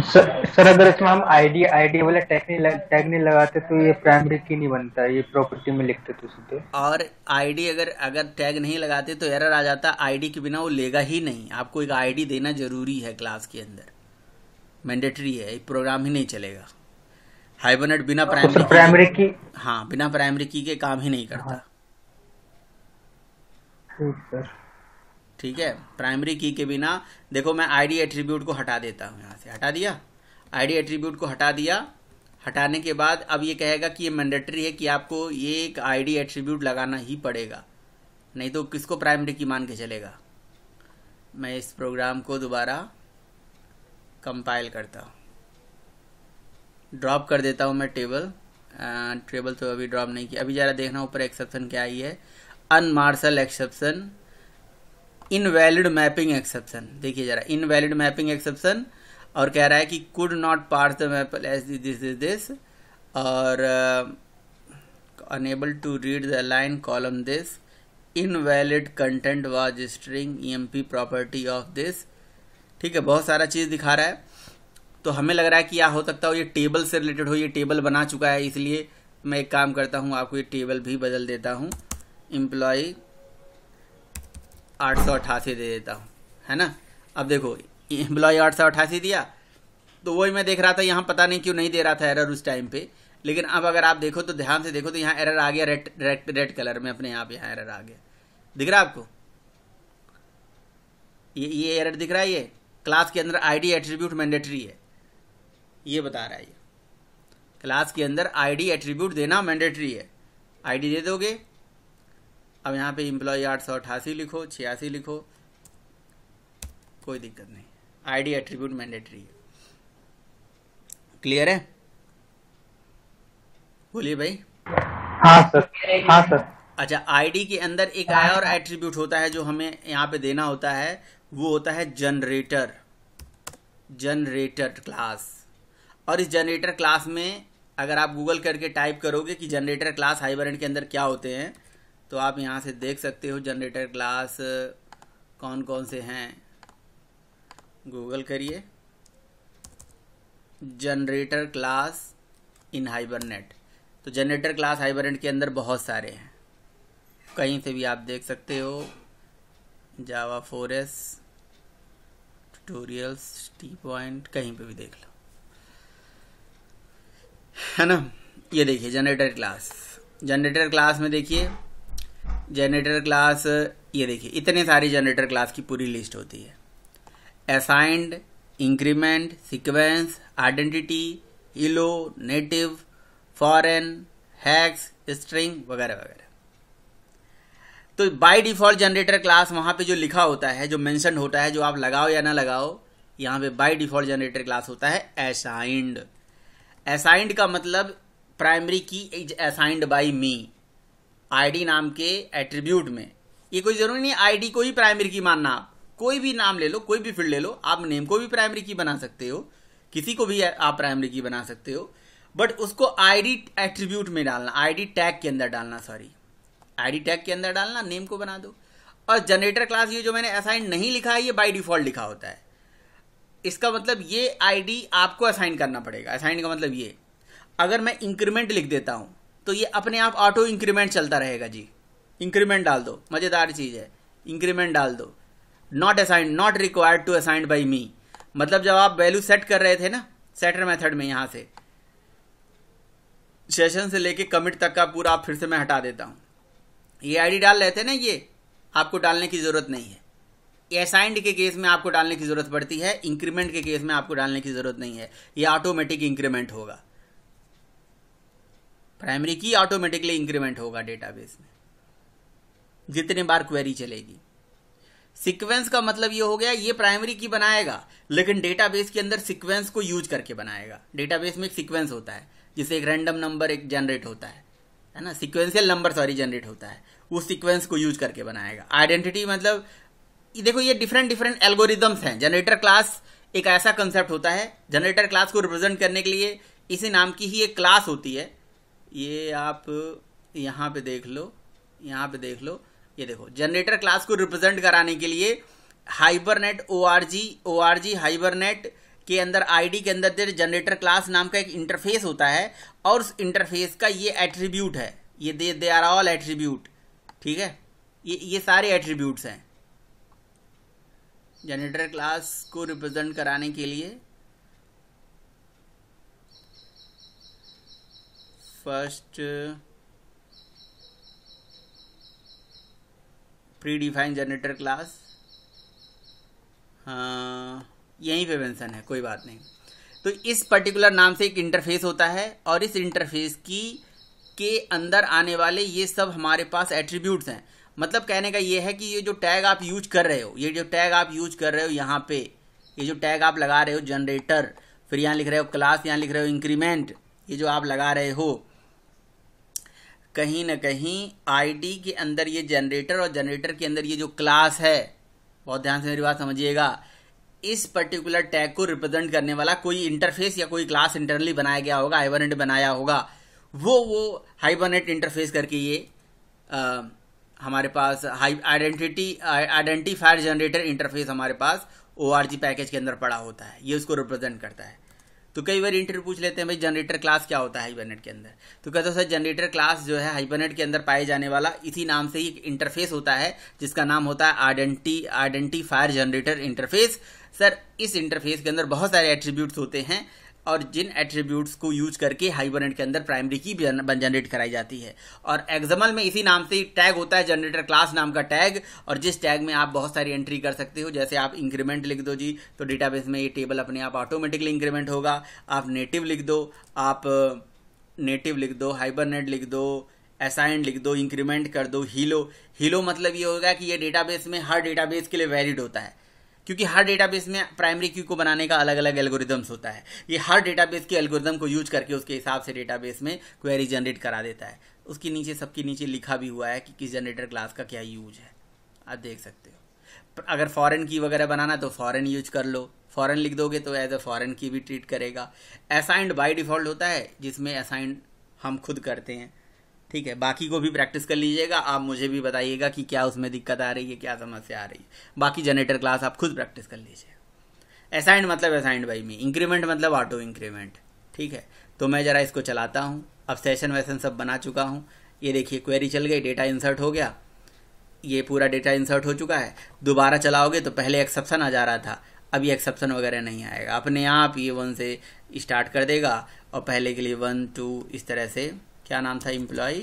सर अगर इसमें हम आईडी वाला टैग नहीं लगाते तो ये प्राइमरी की नहीं बनता, ये प्रॉपर्टी में लिखते तो सीधे। और आईडी अगर टैग नहीं लगाते तो एरर आ जाता, आईडी के बिना वो लेगा ही नहीं। आपको एक आईडी देना जरूरी है, क्लास के अंदर मैंडेटरी है, एक प्रोग्राम ही नहीं चलेगा। हाइबरनेट बिना प्राइमरी की, हाँ, बिना प्राइमरी की के काम ही नहीं करता। ठीक सर, ठीक है, प्राइमरी की के बिना। देखो मैं आईडी एट्रीब्यूट को हटा देता हूँ, यहाँ से हटा दिया, आईडी एट्रीब्यूट को हटा दिया। हटाने के बाद अब ये कहेगा कि ये मैंडेटरी है कि आपको ये एक आईडी एट्रीब्यूट लगाना ही पड़ेगा, नहीं तो किसको प्राइमरी की मान के चलेगा। मैं इस प्रोग्राम को दोबारा कंपाइल करता हूँ, ड्रॉप कर देता हूँ मैं टेबल तो अभी ड्रॉप नहीं किया। अभी जरा देखना ऊपर एक्सेप्शन क्या आई है, अनमार्शल एक्सेप्शन, इनवैलिड मैपिंग एक्सेप्शन। देखिए जरा, इनवैलिड मैपिंग एक्सेप्शन, और कह रहा है कि could not parse the map as this, और enable to read the line column this, invalid content was string EMP property of this. ठीक है, बहुत सारा चीज दिखा रहा है। तो हमें लग रहा है कि क्या हो सकता हो ये टेबल से रिलेटेड हो, ये टेबल बना चुका है, इसलिए मैं एक काम करता हूँ, आपको ये टेबल भी बदल देता हूँ, एम्प्लॉय 888 दे देता हूँ, है ना। अब देखो एम्प्लॉय 888 दिया, तो वही मैं देख रहा था, यहाँ पता नहीं क्यों नहीं दे रहा था एरर उस टाइम पे, लेकिन अब अगर आप देखो तो ध्यान से देखो तो यहाँ एरर आ गया, रेड कलर में अपने आप यहाँ एरर आ गया, दिख रहा है आपको, ये एरर दिख रहा है। ये क्लास के अंदर आईडी एट्रीब्यूट मैंडेटरी है, ये बता रहा है, ये क्लास के अंदर आईडी एट्रीब्यूट देना मैंडेटरी है, आईडी दे दोगे। अब यहाँ पे एम्प्लॉय 888 लिखो, 86 लिखो, कोई दिक्कत नहीं, आईडी एट्रीब्यूट मैंडेटरी है। क्लियर है? बोलिए भाई। हाँ सर, हाँ सर। अच्छा, आईडी के अंदर एक आया और एट्रीब्यूट होता है जो हमें यहाँ पे देना होता है, वो होता है जनरेटर क्लास। और इस जनरेटर क्लास में अगर आप गूगल करके टाइप करोगे कि जनरेटर क्लास हाइबरनेट के अंदर क्या होते हैं, तो आप यहाँ से देख सकते हो जनरेटर क्लास कौन कौन से हैं। गूगल करिए जनरेटर क्लास इन हाइबरनेट, तो जनरेटर क्लास हाइबरनेट के अंदर बहुत सारे हैं, कहीं से भी आप देख सकते हो, जावा 4S ट्यूटोरियल्स, टी पॉइंट, कहीं पे भी देख लो, है ना। ये देखिए जनरेटर क्लास में देखिए जनरेटर क्लास, ये देखिए इतने सारी जनरेटर क्लास की पूरी लिस्ट होती है, असाइंड, इंक्रीमेंट, सीक्वेंस, आइडेंटिटी, इलो, नेटिव, फॉरेन, हैक्स, स्ट्रिंग वगैरह वगैरह। तो बाय डिफॉल्ट जनरेटर क्लास वहां पे जो लिखा होता है, जो मेंशन होता है, जो आप लगाओ या ना लगाओ, यहाँ पे बाय डिफॉल्ट जनरेटर क्लास होता है असाइंड। असाइंड का मतलब प्राइमरी की is assigned by me, ID नाम के एट्रीब्यूट में। ये कोई जरूरी नहीं आईडी को ही प्राइमरी की मानना, आप कोई भी नाम ले लो, कोई भी फील्ड ले लो, आप नेम को भी प्राइमरी की बना सकते हो, किसी को भी आप प्राइमरी की बना सकते हो, बट उसको आईडी एट्रीब्यूट में डालना, आईडी टैग के अंदर डालना, आईडी टैग के अंदर डालना, नेम को बना दो। और जनरेटर क्लास ये जो मैंने असाइन नहीं लिखा है, ये बाय डिफॉल्ट लिखा होता है। इसका मतलब ये आईडी आपको असाइन करना पड़ेगा। असाइन का मतलब ये, अगर मैं इंक्रीमेंट लिख देता हूं तो ये अपने आप ऑटो इंक्रीमेंट चलता रहेगा जी। इंक्रीमेंट डाल दो, मजेदार चीज है, इंक्रीमेंट डाल दो। Not assigned, not required to assigned by me, मतलब जब आप वैल्यू सेट कर रहे थे ना सेटर मेथड में, यहां से सेशन से लेके कमिट तक का पूरा आप फिर से मैं हटा देता हूं। ये आईडी डाल रहे थे ना, ये आपको डालने की जरूरत नहीं है। असाइंड के केस में आपको डालने की जरूरत पड़ती है, इंक्रीमेंट के केस में आपको डालने की जरूरत नहीं है, ये ऑटोमेटिक इंक्रीमेंट होगा, प्राइमरी की ऑटोमेटिकली इंक्रीमेंट होगा डेटाबेस में जितने बार क्वेरी चलेगी। सीक्वेंस का मतलब ये हो गया, ये प्राइमरी की बनाएगा लेकिन डेटाबेस के अंदर सीक्वेंस को यूज करके बनाएगा। डेटाबेस में एक सीक्वेंस होता है जिसे एक रैंडम नंबर एक जनरेट होता है ना, सीक्वेंशियल नंबर जनरेट होता है, उस सीक्वेंस को यूज करके बनाएगा। आइडेंटिटी मतलब देखो ये डिफरेंट एल्गोरिदम्स हैं। जनरेटर क्लास एक ऐसा कंसेप्ट होता है, जनरेटर क्लास को रिप्रेजेंट करने के लिए इसी नाम की ही एक क्लास होती है। ये आप यहाँ पे देख लो, यहाँ पे देख लो, ये देखो जनरेटर क्लास को रिप्रेजेंट कराने के लिए हाइबरनेट ORG हाइबरनेट के अंदर आईडी के अंदर जनरेटर क्लास नाम का एक इंटरफेस होता है और उस इंटरफेस का ये एट्रीब्यूट है, ये दे आर ऑल एट्रीब्यूट, ठीक है, ये सारे एट्रीब्यूट्स हैं जनरेटर क्लास को रिप्रेजेंट कराने के लिए। First pre defined generator class, हाँ यहीं पे मेंशन है, कोई बात नहीं। तो इस पर्टिकुलर नाम से एक इंटरफेस होता है और इस इंटरफेस के अंदर आने वाले ये सब हमारे पास एट्रीब्यूट्स हैं। मतलब कहने का ये है कि ये जो टैग आप यूज कर रहे हो, ये जो टैग आप यूज कर रहे हो यहाँ पे, ये जो टैग आप लगा रहे हो जनरेटर, फिर यहाँ लिख रहे हो क्लास, यहाँ लिख रहे हो इंक्रीमेंट, ये जो आप लगा रहे हो, कहीं ना कहीं आईडी के अंदर ये जनरेटर और जनरेटर के अंदर ये जो क्लास है, बहुत ध्यान से मेरी बात समझिएगा, इस पर्टिकुलर टैग को रिप्रेजेंट करने वाला कोई इंटरफेस या कोई क्लास इंटरनली बनाया गया होगा, हाइबरनेट बनाया होगा, वो हाइबरनेट इंटरफेस करके ये हमारे पास आइडेंटिफायर जनरेटर इंटरफेस हमारे पास ORG पैकेज के अंदर पड़ा होता है, ये उसको रिप्रेजेंट करता है। तो कई बार इंटरव्यू पूछ लेते हैं भाई जनरेटर क्लास क्या होता है हाइबरनेट के अंदर, तो कहते हो सर जनरेटर क्लास जो है हाइबरनेट के अंदर पाए जाने वाला इसी नाम से ही एक इंटरफेस होता है जिसका नाम होता है आइडेंटिफायर जनरेटर इंटरफेस। सर इस इंटरफेस के अंदर बहुत सारे एट्रीब्यूट्स होते हैं और जिन एट्रीब्यूट्स को यूज करके हाइबरनेट के अंदर प्राइमरी की जनरेट कराई जाती है। और एक्सएमएल में इसी नाम से टैग होता है जनरेटर क्लास नाम का टैग, और जिस टैग में आप बहुत सारी एंट्री कर सकते हो। जैसे आप इंक्रीमेंट लिख दो जी तो डेटाबेस में ये टेबल अपने आप ऑटोमेटिकली इंक्रीमेंट होगा। आप नेटिव लिख दो, हाइबरनेट लिख दो, असाइंड लिख दो, इंक्रीमेंट कर दो, हीलो मतलब ये होगा कि ये डेटाबेस में हर डेटाबेस के लिए वैलिड होता है, क्योंकि हर डेटाबेस में प्राइमरी की को बनाने का अलग अलग एल्गोरिदम्स होता है। ये हर डेटाबेस के एल्गोरिदम को यूज करके उसके हिसाब से डेटाबेस में क्वेरी जनरेट करा देता है। उसके नीचे सबके नीचे लिखा भी हुआ है कि किस जनरेटर क्लास का क्या यूज है, आप देख सकते हो। अगर फॉरेन की वगैरह बनाना तो फॉरेन यूज कर लो, फॉरेन लिख दोगे तो एज ए फॉरेन की भी ट्रीट करेगा। असाइंड बाय डिफॉल्ट होता है जिसमें असाइंड हम खुद करते हैं, ठीक है। बाकी को भी प्रैक्टिस कर लीजिएगा, आप मुझे भी बताइएगा कि क्या उसमें दिक्कत आ रही है, क्या समस्या आ रही है। बाकी जनरेटर क्लास आप खुद प्रैक्टिस कर लीजिए। असाइंड मतलब असाइंड बाई में, इंक्रीमेंट मतलब ऑटो इंक्रीमेंट, ठीक है। तो मैं जरा इसको चलाता हूँ। अब सेशन वैसन सब बना चुका हूँ। ये देखिए क्वेरी चल गई, डेटा इंसर्ट हो गया, ये पूरा डेटा इंसर्ट हो चुका है। दोबारा चलाओगे तो पहले एक्सेप्शन आ जा रहा था, अब ये एक्सेप्शन वगैरह नहीं आएगा, अपने आप ये 1 से स्टार्ट कर देगा और पहले के लिए 1 2 इस तरह से। क्या नाम था, एम्प्लॉय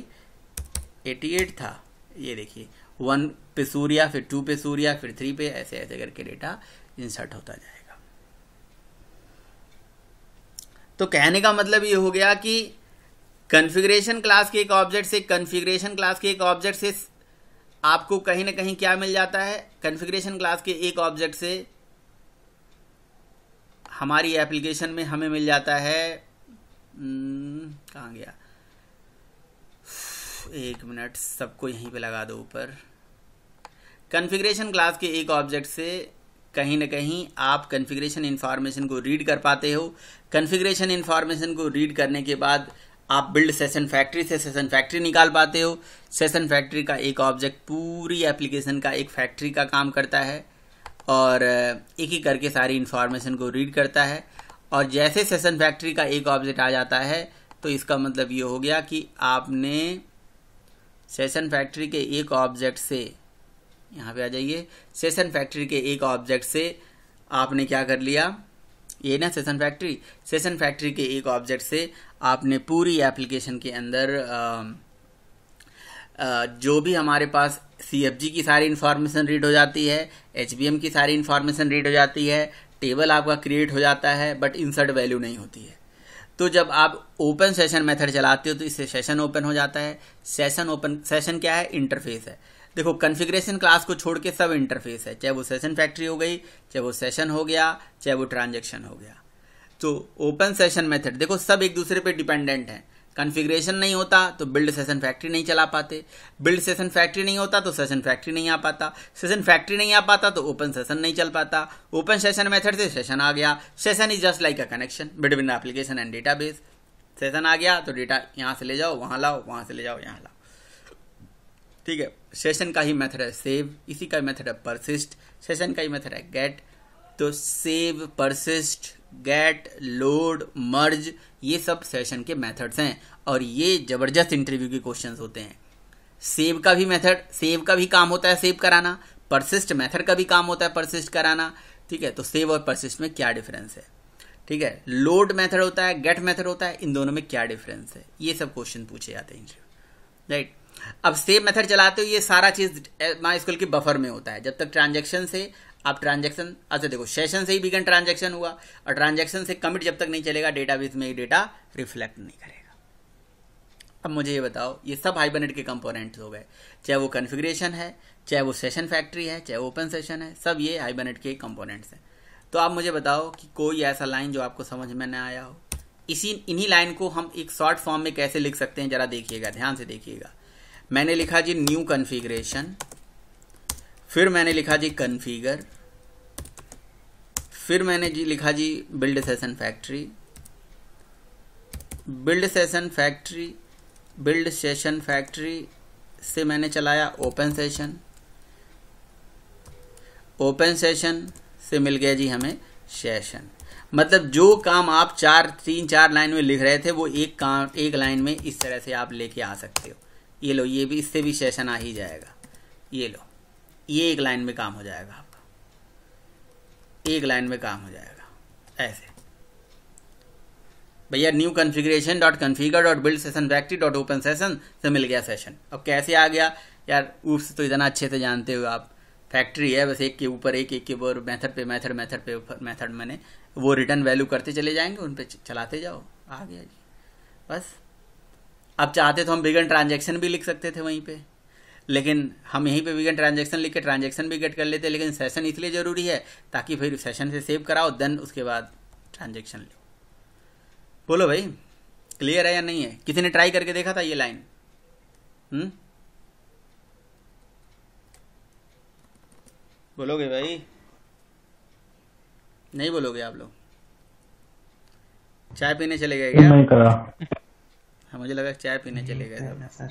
88 था, ये देखिए 1 पे सूर्या, फिर 2 पे सूर्या, फिर 3 पे, ऐसे ऐसे करके डेटा इंसर्ट होता जाएगा। तो कहने का मतलब ये हो गया कि कॉन्फ़िगरेशन क्लास के एक ऑब्जेक्ट से आपको कहीं ना कहीं क्या मिल जाता है, कॉन्फ़िगरेशन क्लास के एक ऑब्जेक्ट से हमारी एप्लीकेशन में हमें मिल जाता है, कहाँ गया, 1 मिनट, सबको यहीं पे लगा दो ऊपर। कॉन्फ़िगरेशन क्लास के एक ऑब्जेक्ट से कहीं ना कहीं आप कॉन्फ़िगरेशन इन्फॉर्मेशन को रीड कर पाते हो। कॉन्फ़िगरेशन इन्फॉर्मेशन को रीड करने के बाद आप बिल्ड सेशन फैक्ट्री से सेशन फैक्ट्री निकाल पाते हो। सेशन फैक्ट्री का एक ऑब्जेक्ट पूरी एप्लीकेशन का एक फैक्ट्री का काम करता है और एक ही करके सारी इन्फॉर्मेशन को रीड करता है। और जैसे सेशन फैक्ट्री का एक ऑब्जेक्ट आ जाता है तो इसका मतलब ये हो गया कि आपने सेशन फैक्ट्री के एक ऑब्जेक्ट से, यहाँ पे आ जाइए, सेशन फैक्ट्री के एक ऑब्जेक्ट से आपने क्या कर लिया, ये ना सेशन फैक्ट्री के एक ऑब्जेक्ट से आपने पूरी एप्लीकेशन के अंदर जो भी हमारे पास CFG की सारी इन्फॉर्मेशन रीड हो जाती है, HBM की सारी इन्फॉर्मेशन रीड हो जाती है, टेबल आपका क्रिएट हो जाता है, बट इंसर्ट वैल्यू नहीं होती है। तो जब आप ओपन सेशन मेथड चलाते हो तो इससे सेशन ओपन हो जाता है। सेशन क्या है, इंटरफेस है। देखो कॉन्फ़िगरेशन क्लास को छोड़ के सब इंटरफेस है, चाहे वो सेशन फैक्ट्री हो गई, चाहे वो सेशन हो गया, चाहे वो ट्रांजैक्शन हो गया। तो ओपन सेशन मेथड देखो सब एक दूसरे पे डिपेंडेंट है। कॉन्फ़िगरेशन नहीं होता तो बिल्ड सेशन फैक्ट्री नहीं चला पाते, बिल्ड सेशन फैक्ट्री नहीं होता तो सेशन फैक्ट्री नहीं आ पाता, सेशन फैक्ट्री नहीं आ पाता तो ओपन सेशन नहीं चल पाता। ओपन सेशन मेथड से सेशन आ गया। Session is just like a connection between application and database. Session आ गया तो डेटा यहाँ से ले जाओ वहाँ लाओ, वहाँ से ले जाओ यहाँ लाओ, ठीक है। सेशन का ही मेथड है सेव, इसी का मेथड है परसिस्ट, सेशन का ही मेथड है गेट। तो सेव, परसिस्ट, गेट, लोड, मर्ज, ये सब सेशन के मेथड्स हैं और ये जबरदस्त इंटरव्यू के क्वेश्चंस होते हैं। सेव का भी काम होता है सेव कराना, परसिस्ट मेथड का भी काम होता है परसिस्ट कराना, ठीक है। तो सेव और परसिस्ट में क्या डिफरेंस है, ठीक है। लोड मेथड होता है, गेट मेथड होता है, इन दोनों में क्या डिफरेंस है, ये सब क्वेश्चन पूछे जाते हैं इंटरव्यू, राइट। अब सेव मेथड चलाते हो ये सारा चीज MySQL के बफर में होता है। जब तक ट्रांजैक्शन से आप ट्रांजैक्शन, अच्छा देखो सेशन से ही बिगन ट्रांजैक्शन हुआ और ट्रांजैक्शन से कमिट जब तक नहीं चलेगा डेटाबेस में डेटा रिफ्लेक्ट नहीं करेगा। अब मुझे ये बताओ, ये सब हाइबरनेट के कंपोनेंट्स हो गए, चाहे वो कॉन्फ़िगरेशन है, चाहे वो सेशन फैक्ट्री है, चाहे ओपन सेशन है, सब ये हाइबरनेट के कंपोनेंट्स हैं। तो आप मुझे बताओ कि कोई ऐसा लाइन जो आपको समझ में न आया हो, इन्हीं लाइन को हम एक शॉर्ट फॉर्म में कैसे लिख सकते हैं, जरा देखिएगा, ध्यान से देखिएगा। मैंने लिखा जी न्यू कॉन्फ़िगरेशन, फिर मैंने लिखा जी कॉन्फ़िगर, फिर मैंने जी लिखा G build session factory, build session factory से मैंने चलाया ओपन सेशन, ओपन सेशन से मिल गया जी हमें सेशन। मतलब जो काम आप 3-4 लाइन में लिख रहे थे वो एक काम एक लाइन में इस तरह से आप लेके आ सकते हो। ये लो, ये भी इससे भी सेशन आ ही जाएगा। ये लो, ये एक लाइन में काम हो जाएगा आपका, एक लाइन में काम हो जाएगा ऐसे। भैया new configuration dot configure dot build session factory dot open session से मिल गया सेशन। अब कैसे आ गया यार, ऊप्स तो इतना अच्छे से जानते हो आप, फैक्ट्री है बस एक के ऊपर एक, एक के ऊपर मेथड पे मेथड, मेथड पे मेथड, मैंने वो रिटर्न वैल्यू करते चले जाएंगे, उन पे चलाते जाओ, आ गया जी बस। अब चाहते तो हम बिगन ट्रांजैक्शन भी लिख सकते थे वहीं पे, लेकिन हम यहीं पे बिगन ट्रांजैक्शन लिख के ट्रांजैक्शन भी गेट कर लेते, लेकिन सेशन इसलिए जरूरी है ताकि फिर सेशन से सेव कराओ, देन उसके बाद ट्रांजैक्शन लो। बोलो भाई क्लियर है या नहीं है? किसी ने ट्राई करके देखा था ये लाइन? बोलोगे भाई? नहीं बोलोगे आप लोग? चाय पीने चले गए क्या? नहीं करा। हाँ मुझे लगा चाय पीने चले गए सब। सर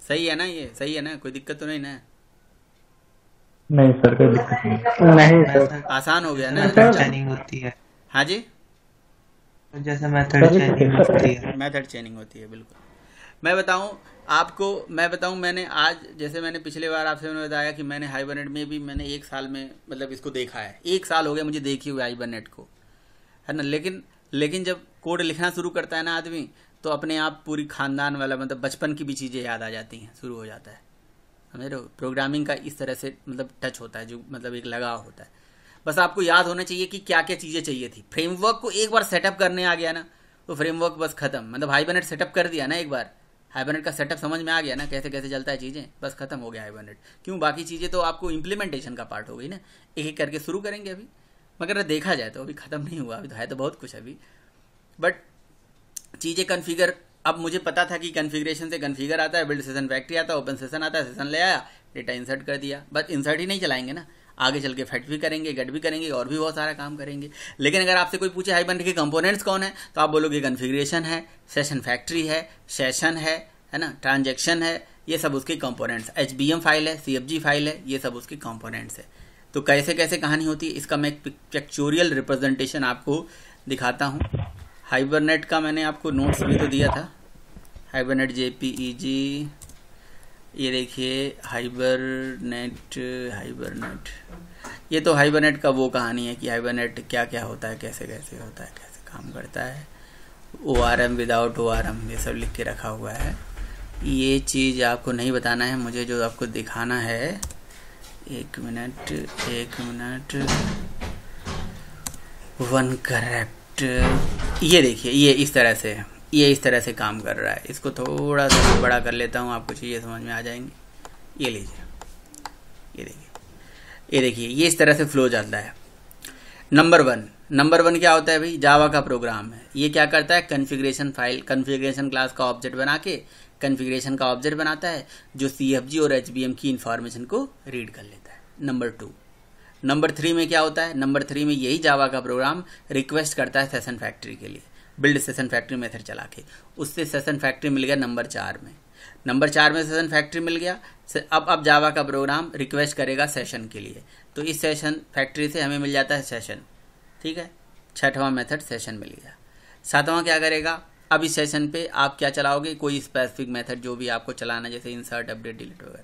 सही है ना, ये सही है ना, कोई दिक्कत तो नहीं ना? नहीं सर कोई दिक्कत नहीं सर। आसान हो गया ना? मेथड चेनिंग होती है। हाँ जी, जैसे मेथड चेनिंग होती है। मेथड चेनिंग होती है बिल्कुल। मैं बताऊं आपको, मैंने आज, जैसे मैंने पिछले बार आपसे मैंने बताया कि मैंने हाइबरनेट में भी मैंने 1 साल में मतलब इसको देखा है, 1 साल हो गया मुझे देखी हुई हाइबरनेट को, है ना। लेकिन जब कोड लिखना शुरू करता है ना आदमी, तो अपने आप पूरी खानदान वाला मतलब बचपन की भी चीज़ें याद आ जाती हैं, शुरू हो जाता है। समझ रहे हो? प्रोग्रामिंग का इस तरह से मतलब टच होता है, जो मतलब एक लगाव होता है। बस आपको याद होना चाहिए कि क्या क्या चीज़ें चाहिए थी। फ्रेमवर्क को एक बार सेटअप करने आ गया ना, तो फ्रेमवर्क बस खत्म। मतलब हाइबरनेट सेटअप कर दिया ना एक बार, हाइबरनेट का सेटअप समझ में आ गया ना, कैसे कैसे चलता है चीज़ें, बस खत्म हो गया हाइबरनेट। क्यों? बाकी चीज़ें तो आपको इम्प्लीमेंटेशन का पार्ट हो गई ना, एक एक करके शुरू करेंगे अभी। मगर देखा जाए तो अभी खत्म नहीं हुआ, अभी तो है तो बहुत कुछ अभी, बट चीज़ें कन्फिगर। अब मुझे पता था कि कन्फिग्रेशन से कन्फिगर आता है, बिल्ड सेशन फैक्ट्री आता है, ओपन सेशन आता है, सेशन ले आया, डेटा इंसर्ट कर दिया। बस इंसर्ट ही नहीं चलाएंगे ना, आगे चल के फैक्ट भी करेंगे, गेट भी करेंगे, और भी बहुत सारा काम करेंगे। लेकिन अगर आपसे कोई पूछे हाइबरनेट के कंपोनेंट्स कौन है, तो आप बोलोगे कन्फिग्रेशन है, सेशन फैक्ट्री है, सेशन है ना, ट्रांजैक्शन है, ये सब उसके कंपोनेंट्स। HBM फाइल है, CFG फाइल है, ये सब उसके कंपोनेंट्स है। तो कैसे कैसे कहानी होती है इसका मैं एक पिक्चोरियल रिप्रेजेंटेशन आपको दिखाता हूँ। हाइबरनेट का मैंने आपको नोट्स भी तो दिया था, हाइबरनेट JPEG, ये देखिए हाइबरनेट, ये तो हाइबरनेट का वो कहानी है कि हाइबरनेट क्या क्या होता है, कैसे कैसे होता है, कैसे काम करता है, ORM विदाउट ORM, ये सब लिख के रखा हुआ है। ये चीज़ आपको नहीं बताना है मुझे, जो आपको दिखाना है, एक मिनट, वन करेक्ट। ये देखिए, ये इस तरह से काम कर रहा है। इसको थोड़ा सा बड़ा कर लेता हूँ, आपको चीज़ें समझ में आ जाएंगी। ये लीजिए, ये देखिए, ये इस तरह से फ्लो चलता है। नंबर वन क्या होता है भाई? जावा का प्रोग्राम है। ये क्या करता है? कॉन्फ़िगरेशन फाइल, कॉन्फ़िगरेशन क्लास का ऑब्जेक्ट बना के कॉन्फ़िगरेशन का ऑब्जेक्ट बनाता है, जो CFG और HBM की इंफॉर्मेशन को रीड कर लेता है। नंबर 3 में क्या होता है? नंबर 3 में यही जावा का प्रोग्राम रिक्वेस्ट करता है सेशन फैक्ट्री के लिए, बिल्ड सेशन फैक्ट्री मेथड चला के, उससे सेशन फैक्ट्री मिल गया नंबर 4 में। नंबर 4 में सेशन फैक्ट्री मिल गया। अब जावा का प्रोग्राम रिक्वेस्ट करेगा सेशन के लिए, तो इस सेशन फैक्ट्री से हमें मिल जाता है सेशन, ठीक है। 6वां मेथड सेशन मिल गया। 7वां क्या करेगा? अब इस सेशन पे आप क्या चलाओगे? कोई स्पेसिफिक मेथड जो भी आपको चलाना, जैसे इंसर्ट, अपडेट, डिलीट वगैरह,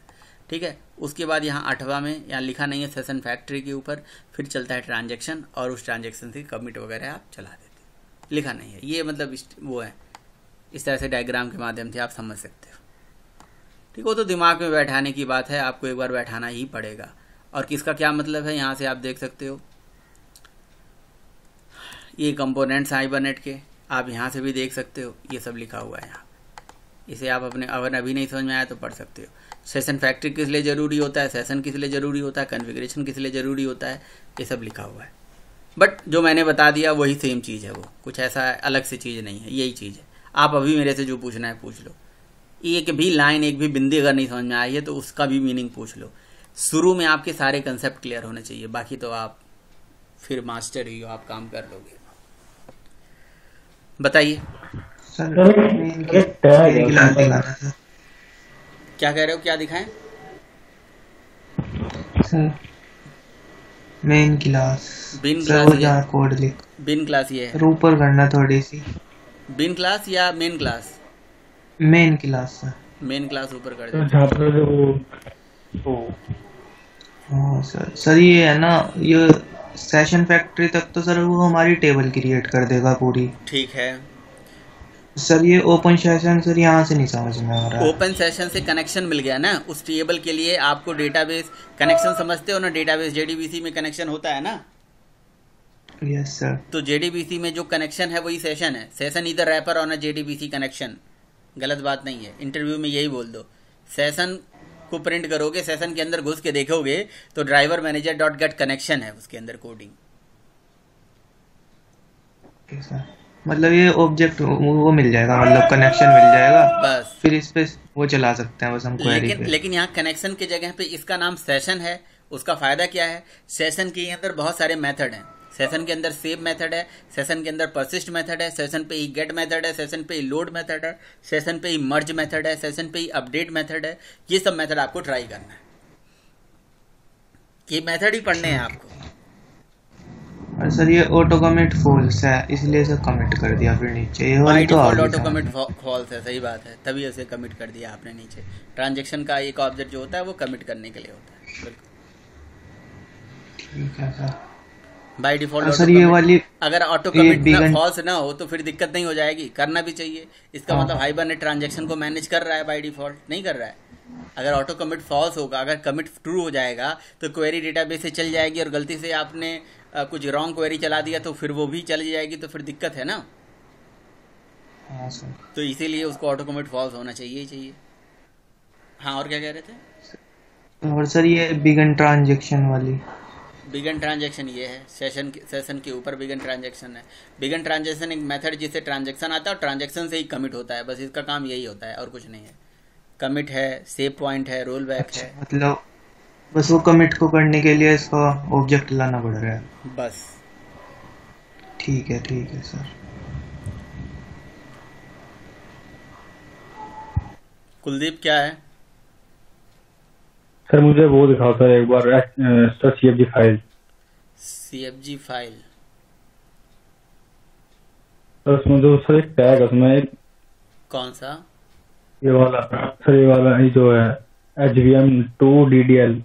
ठीक है। उसके बाद यहाँ 8वां में, यहाँ लिखा नहीं है सेशन फैक्ट्री के ऊपर, फिर चलता है ट्रांजैक्शन, और उस ट्रांजैक्शन से कमिट वगैरह आप चला देते, लिखा नहीं है। ये मतलब वो है, इस तरह से डायग्राम के माध्यम से आप समझ सकते हो, ठीक। वो तो दिमाग में बैठाने की बात है, आपको एक बार बैठाना ही पड़ेगा। और किसका क्या मतलब है, यहाँ से आप देख सकते हो, ये कंपोनेंट्स हाइबरनेट के, आप यहाँ से भी देख सकते हो, ये सब लिखा हुआ है यहाँ। इसे आप अपने, अगर अभी नहीं समझ में आया तो पढ़ सकते हो। सेशन फैक्ट्री किस लिए ज़रूरी होता है, सेशन किस लिए ज़रूरी होता है, कॉन्फ़िगरेशन किस लिए ज़रूरी होता है, ये सब लिखा हुआ है। बट जो मैंने बता दिया वही सेम चीज़ है, वो कुछ ऐसा अलग से चीज़ नहीं है, यही चीज़ है। आप अभी मेरे से जो पूछना है पूछ लो। एक भी लाइन, एक भी बिंदी अगर नहीं समझ में आई है तो उसका भी मीनिंग पूछ लो। शुरू में आपके सारे कंसेप्ट क्लियर होने चाहिए, बाकी तो आप फिर मास्टर ही हो, आप काम कर लोगे। बताइए। सर क्या कह रहे हो, क्या दिखाएं? Sir main class. बिन सर क्लास वो ये, जहाँ कोड लिख बिन क्लास ये है। सर ऊपर करना थोड़ी सी। बिन क्लास या main class? Main class sir. Main class ऊपर कर तो देता जहाँ हूँ। पर वो तो हाँ सर। सर ये है ना, ये सेशन फैक्ट्री तक तो सर वो हमारी टेबल क्रिएट कर देगा पूरी। ठीक है। सर ये ओपन सेशन सर यहाँ से नहीं समझ में आ रहा है। ओपन सेशन से कनेक्शन मिल गया ना उस टेबल के लिए आपको। डेटाबेस कनेक्शन समझते हो ना, डेटाबेस जेडीबीसी में कनेक्शन होता है ना, यस सर। तो जेडीबीसी में जो कनेक्शन है वही सेशन है। सेशन इधर wrapper on a JDBC connection, गलत बात नहीं है। इंटरव्यू में यही बोल दो। सेशन को प्रिंट करोगे, सेशन के अंदर घुस के देखोगे तो driver manager dot get connection है उसके अंदर कोडिंग। Okay sir. मतलब ये ऑब्जेक्ट वो मिल जाएगा, मतलब कनेक्शन मिल जाएगा, बस। फिर इस पे वो चला सकते हैं बस हम क्वेरी लेकिन पे। लेकिन यहाँ कनेक्शन की जगह पे इसका नाम सेशन है। उसका फायदा क्या है? सेशन के अंदर बहुत सारे मेथड हैं। सेशन के अंदर सेव मेथड है, सेशन के अंदर परसिस्ट मेथड है, सेशन पे ही गेट मेथड है, सेशन पे ही लोड मेथड है, सेशन पे ही मर्ज मेथड है, सेशन पे ही अपडेट मेथड है। ये सब मेथड आपको ट्राई करना है। ये मेथड ही पढ़ने हैं आपको। और सर ये ऑटो कमिट फॉल्स है, इसलिए सर कमिट कर दिया फिर नीचे। ये बाई वाली तो आ डिफॉल्ट गई ऑटो समझ कमिट में। फॉल्स है, सही बात है, तभी उसे कमिट कर दिया आपने नीचे। ट्रांजेक्शन का एक ऑब्जेक्ट जो होता है वो कमिट करने के लिए होता है। बिल्कुल ठीक है सर। बाई डिफॉल्ट और ऑटो सर ये कमिट। वाली अगर ऑटो ये कमिट ना बिगन फॉल्स ना हो तो फिर दिक्कत नहीं हो जाएगी, करना भी चाहिए। इसका हाँ मतलब हाइबरनेट ट्रांजेक्शन को मैनेज कर रहा है, बाई डिफॉल्ट नहीं कर रहा है। अगर ऑटो कमिट फॉल्स होगा, अगर कमिट ट्रू हो जाएगा तो क्वेरी डेटाबेस से चल जाएगी, और गलती से आपने कुछ रॉन्ग क्वेरी चला दिया तो फिर वो भी चली जाएगी, तो फिर दिक्कत है ना। हाँ सर। तो इसीलिए उसको ऑटो कमिट फॉल्स होना चाहिए ही चाहिए। हाँ, और क्या कह रहे थे? और सर ये बिगन ट्रांजेक्शन वाली। बिगन ट्रांजैक्शन ये है, सेशन के ऊपर बिगन ट्रांजैक्शन है। बिगन ट्रांजैक्शन एक मेथड जिससे ट्रांजैक्शन आता है और ट्रांजैक्शन से ही कमिट होता है, बस इसका काम यही होता है और कुछ नहीं है। कमिट है, सेव पॉइंट है, रोल बैक अच्छा है, मतलब बस वो कमिट को करने के लिए इसका ऑब्जेक्ट लाना पड़ रहा है। बस। ठीक है सर। कुलदीप क्या है? सर मुझे वो दिखाओ सर एक बार sir CFG file. CFG file? Sir उसमें जो सर एक टैग है उसमें एक कौन सा? ये वाला सर, ये वाला ये जो है HVM2DDL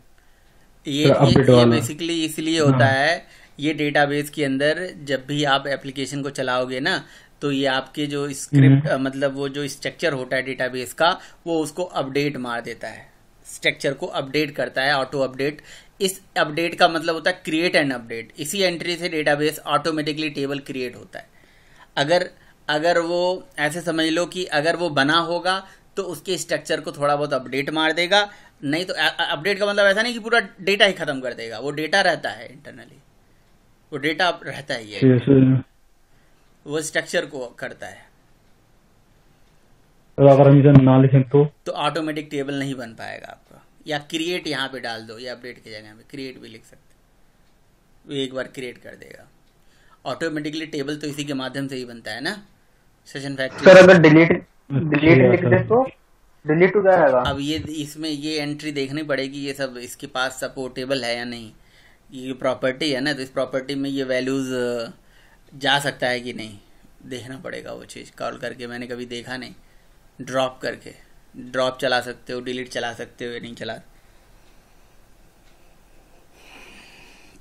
ये सर, अपडेट ये वाला। बेसिकली इसलिए होता हाँ। है, ये डेटाबेस के अंदर जब भी आप एप्लीकेशन को चलाओगे ना, तो ये आपके जो स्क्रिप्ट मतलब वो जो स्ट्रक्चर होता है डेटाबेस का, वो उसको अपडेट मार देता है, स्ट्रक्चर को अपडेट करता है, ऑटो अपडेट। इस अपडेट का मतलब होता है क्रिएट एंड अपडेट। इसी एंट्री से डेटाबेस ऑटोमेटिकली टेबल क्रिएट होता है। अगर अगर वो ऐसे समझ लो कि अगर वो बना होगा तो उसके स्ट्रक्चर को थोड़ा बहुत अपडेट मार देगा, नहीं तो अपडेट का मतलब ऐसा नहीं कि पूरा डेटा ही खत्म कर देगा। वो डेटा रहता है इंटरनली, वो डेटा रहता है, ये ठीक है, वो स्ट्रक्चर को करता है। तो अगर हम इसे ना लिखें तो ऑटोमेटिक टेबल नहीं बन पाएगा आपका। या क्रिएट यहाँ पे डाल दो, या अपडेट की जगह पे क्रिएट भी लिख सकते, वो एक बार क्रिएट कर देगा ऑटोमेटिकली। टेबल तो इसी के माध्यम से ही बनता है ना, सेशन फैक्ट्री। सर अगर डिलीट लिख दे तो डिलीट हो जाएगा। अब ये इसमें ये एंट्री देखनी पड़ेगी, ये सब इसके पास सपोर्टेबल है या नहीं। ये प्रॉपर्टी है ना, तो इस प्रॉपर्टी में ये वैल्यूज जा सकता है कि नहीं, देखना पड़ेगा वो चीज़ कॉल करके। मैंने कभी देखा नहीं। ड्रॉप करके, ड्रॉप चला सकते हो, डिलीट चला सकते हो या नहीं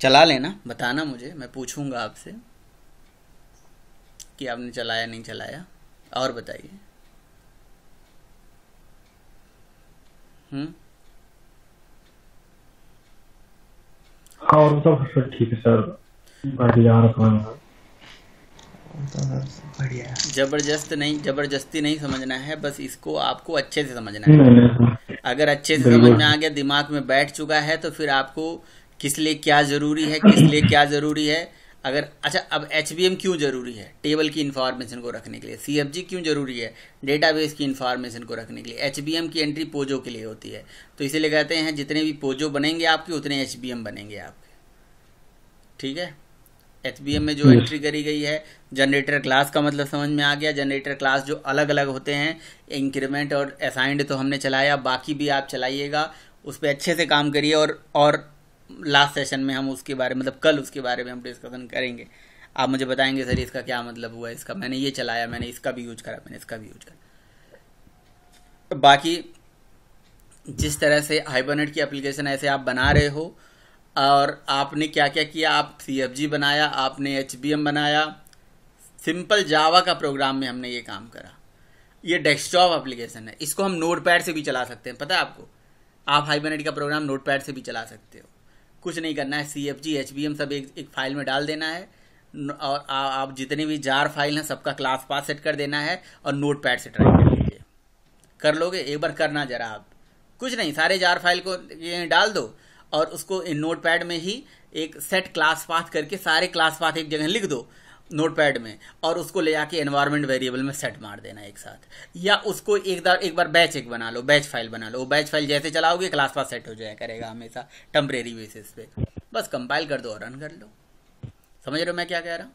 चला लेना, बताना मुझे, मैं पूछूंगा आपसे कि आपने चलाया नहीं चलाया। और बताइए। हाँ, और सब सर ठीक है सर, बढ़िया रखना। बढ़िया। जबरदस्ती नहीं समझना है, बस इसको आपको अच्छे से समझना नहीं है। नहीं अगर अच्छे से बिल्कुल। समझ में आ गया, दिमाग में बैठ चुका है, तो फिर आपको किस लिए क्या जरूरी है, किस लिए क्या जरूरी है। अगर अच्छा, अब HBM क्यों जरूरी है? टेबल की इंफॉर्मेशन को रखने के लिए। CFG क्यों जरूरी है? डेटाबेस की इंफॉर्मेशन को रखने के लिए। HBM की एंट्री पोजो के लिए होती है, तो इसीलिए कहते हैं जितने भी पोजो बनेंगे आपके, उतने HBM बनेंगे आपके। ठीक है, HBM में जो एंट्री करी गई है। जनरेटर क्लास का मतलब समझ में आ गया। जनरेटर क्लास जो अलग अलग होते हैं, इंक्रीमेंट और असाइंड तो हमने चलाया, बाकी भी आप चलाइएगा, उस पर अच्छे से काम करिए। और लास्ट सेशन में हम उसके बारे मतलब कल उसके बारे में हम डिस्कशन करेंगे। आप मुझे बताएंगे सर इसका क्या मतलब हुआ, इसका मैंने ये चलाया, मैंने इसका भी यूज करा, मैंने इसका भी यूज करा। बाकी जिस तरह से हाइबरनेट की एप्लीकेशन ऐसे आप बना रहे हो, और आपने क्या क्या किया, आप CFG बनाया, आपने HBM बनाया, सिंपल जावा का प्रोग्राम में हमने ये काम करा। ये डेस्कटॉप एप्लीकेशन है, इसको हम नोटपैड से भी चला सकते हैं, पता है आपको। आप हाइबरनेट का प्रोग्राम नोटपैड से भी चला सकते हो, कुछ नहीं करना है। CFG HBM सब एक फाइल में डाल देना है, और आप जितने भी जार फाइल हैं सबका क्लास पाथ सेट कर देना है, और नोटपैड से ट्राई कर लीजिए। कर लोगे? एक बार करना जरा आप, कुछ नहीं, सारे जार फाइल को ये डाल दो, और उसको इन नोटपैड में ही एक सेट क्लास पाथ करके सारे क्लास पाथ एक जगह लिख दो नोटपैड में, और उसको ले आके एनवायरनमेंट वेरिएबल में सेट मार देना एक साथ। या उसको एक बार बैच बना लो, बैच फाइल बना लो। वो बैच फाइल जैसे चलाओगे क्लास पाथ सेट हो जाया करेगा हमेशा टेम्परेरी बेसिस पे। बस कंपाइल कर दो और रन कर लो। समझ रहे हो मैं क्या कह रहा हूँ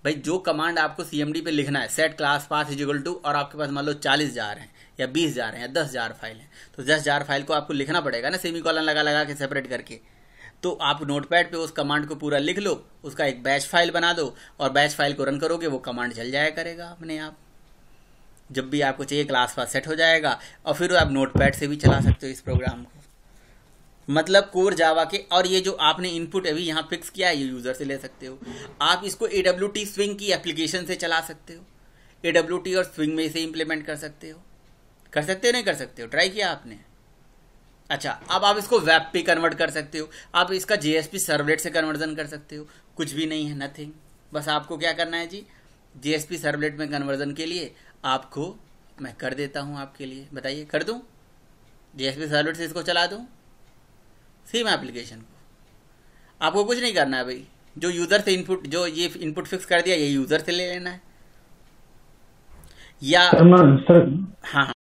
भाई? जो कमांड आपको CMD पे लिखना है, set class path is equal to, और आपके पास मान लो 40 जार हैं या 20 जार हैं या 10 जार फाइल हैं, तो 10 जार फाइल को आपको लिखना पड़ेगा ना, सेमीकोलन लगा लगा के सेपरेट करके। तो आप नोटपैड पे उस कमांड को पूरा लिख लो, उसका एक बैच फाइल बना दो, और बैच फाइल को रन करोगे, वो कमांड चल जाया करेगा अपने आप। जब भी आपको चाहिए क्लास पाथ सेट हो जाएगा, और फिर आप नोटपैड से भी चला सकते हो इस प्रोग्राम को। मतलब कोर जावा के। और ये जो आपने इनपुट अभी यहाँ फिक्स किया है, ये यूजर से ले सकते हो। आप इसको AWT स्विंग की एप्लीकेशन से चला सकते हो, AWT और स्विंग में इसे इंप्लीमेंट कर सकते हो। कर सकते हो नहीं कर सकते हो? ट्राई किया आपने? अच्छा, अब आप इसको वेब पे कन्वर्ट कर सकते हो, आप इसका JSP सर्वलेट से कन्वर्जन कर सकते हो। कुछ भी नहीं है, नथिंग। बस आपको क्या करना है जी, JSP सर्वलेट में कन्वर्जन के लिए आपको मैं कर देता हूँ आपके लिए। बताइए, कर दूँ? JSP सर्वलेट से इसको चला दूँ सेम एप्लीकेशन को। आपको कुछ नहीं करना है भाई, जो यूजर से इनपुट, जो ये इनपुट फिक्स कर दिया, ये यूजर से ले लेना है। या सर हाँ।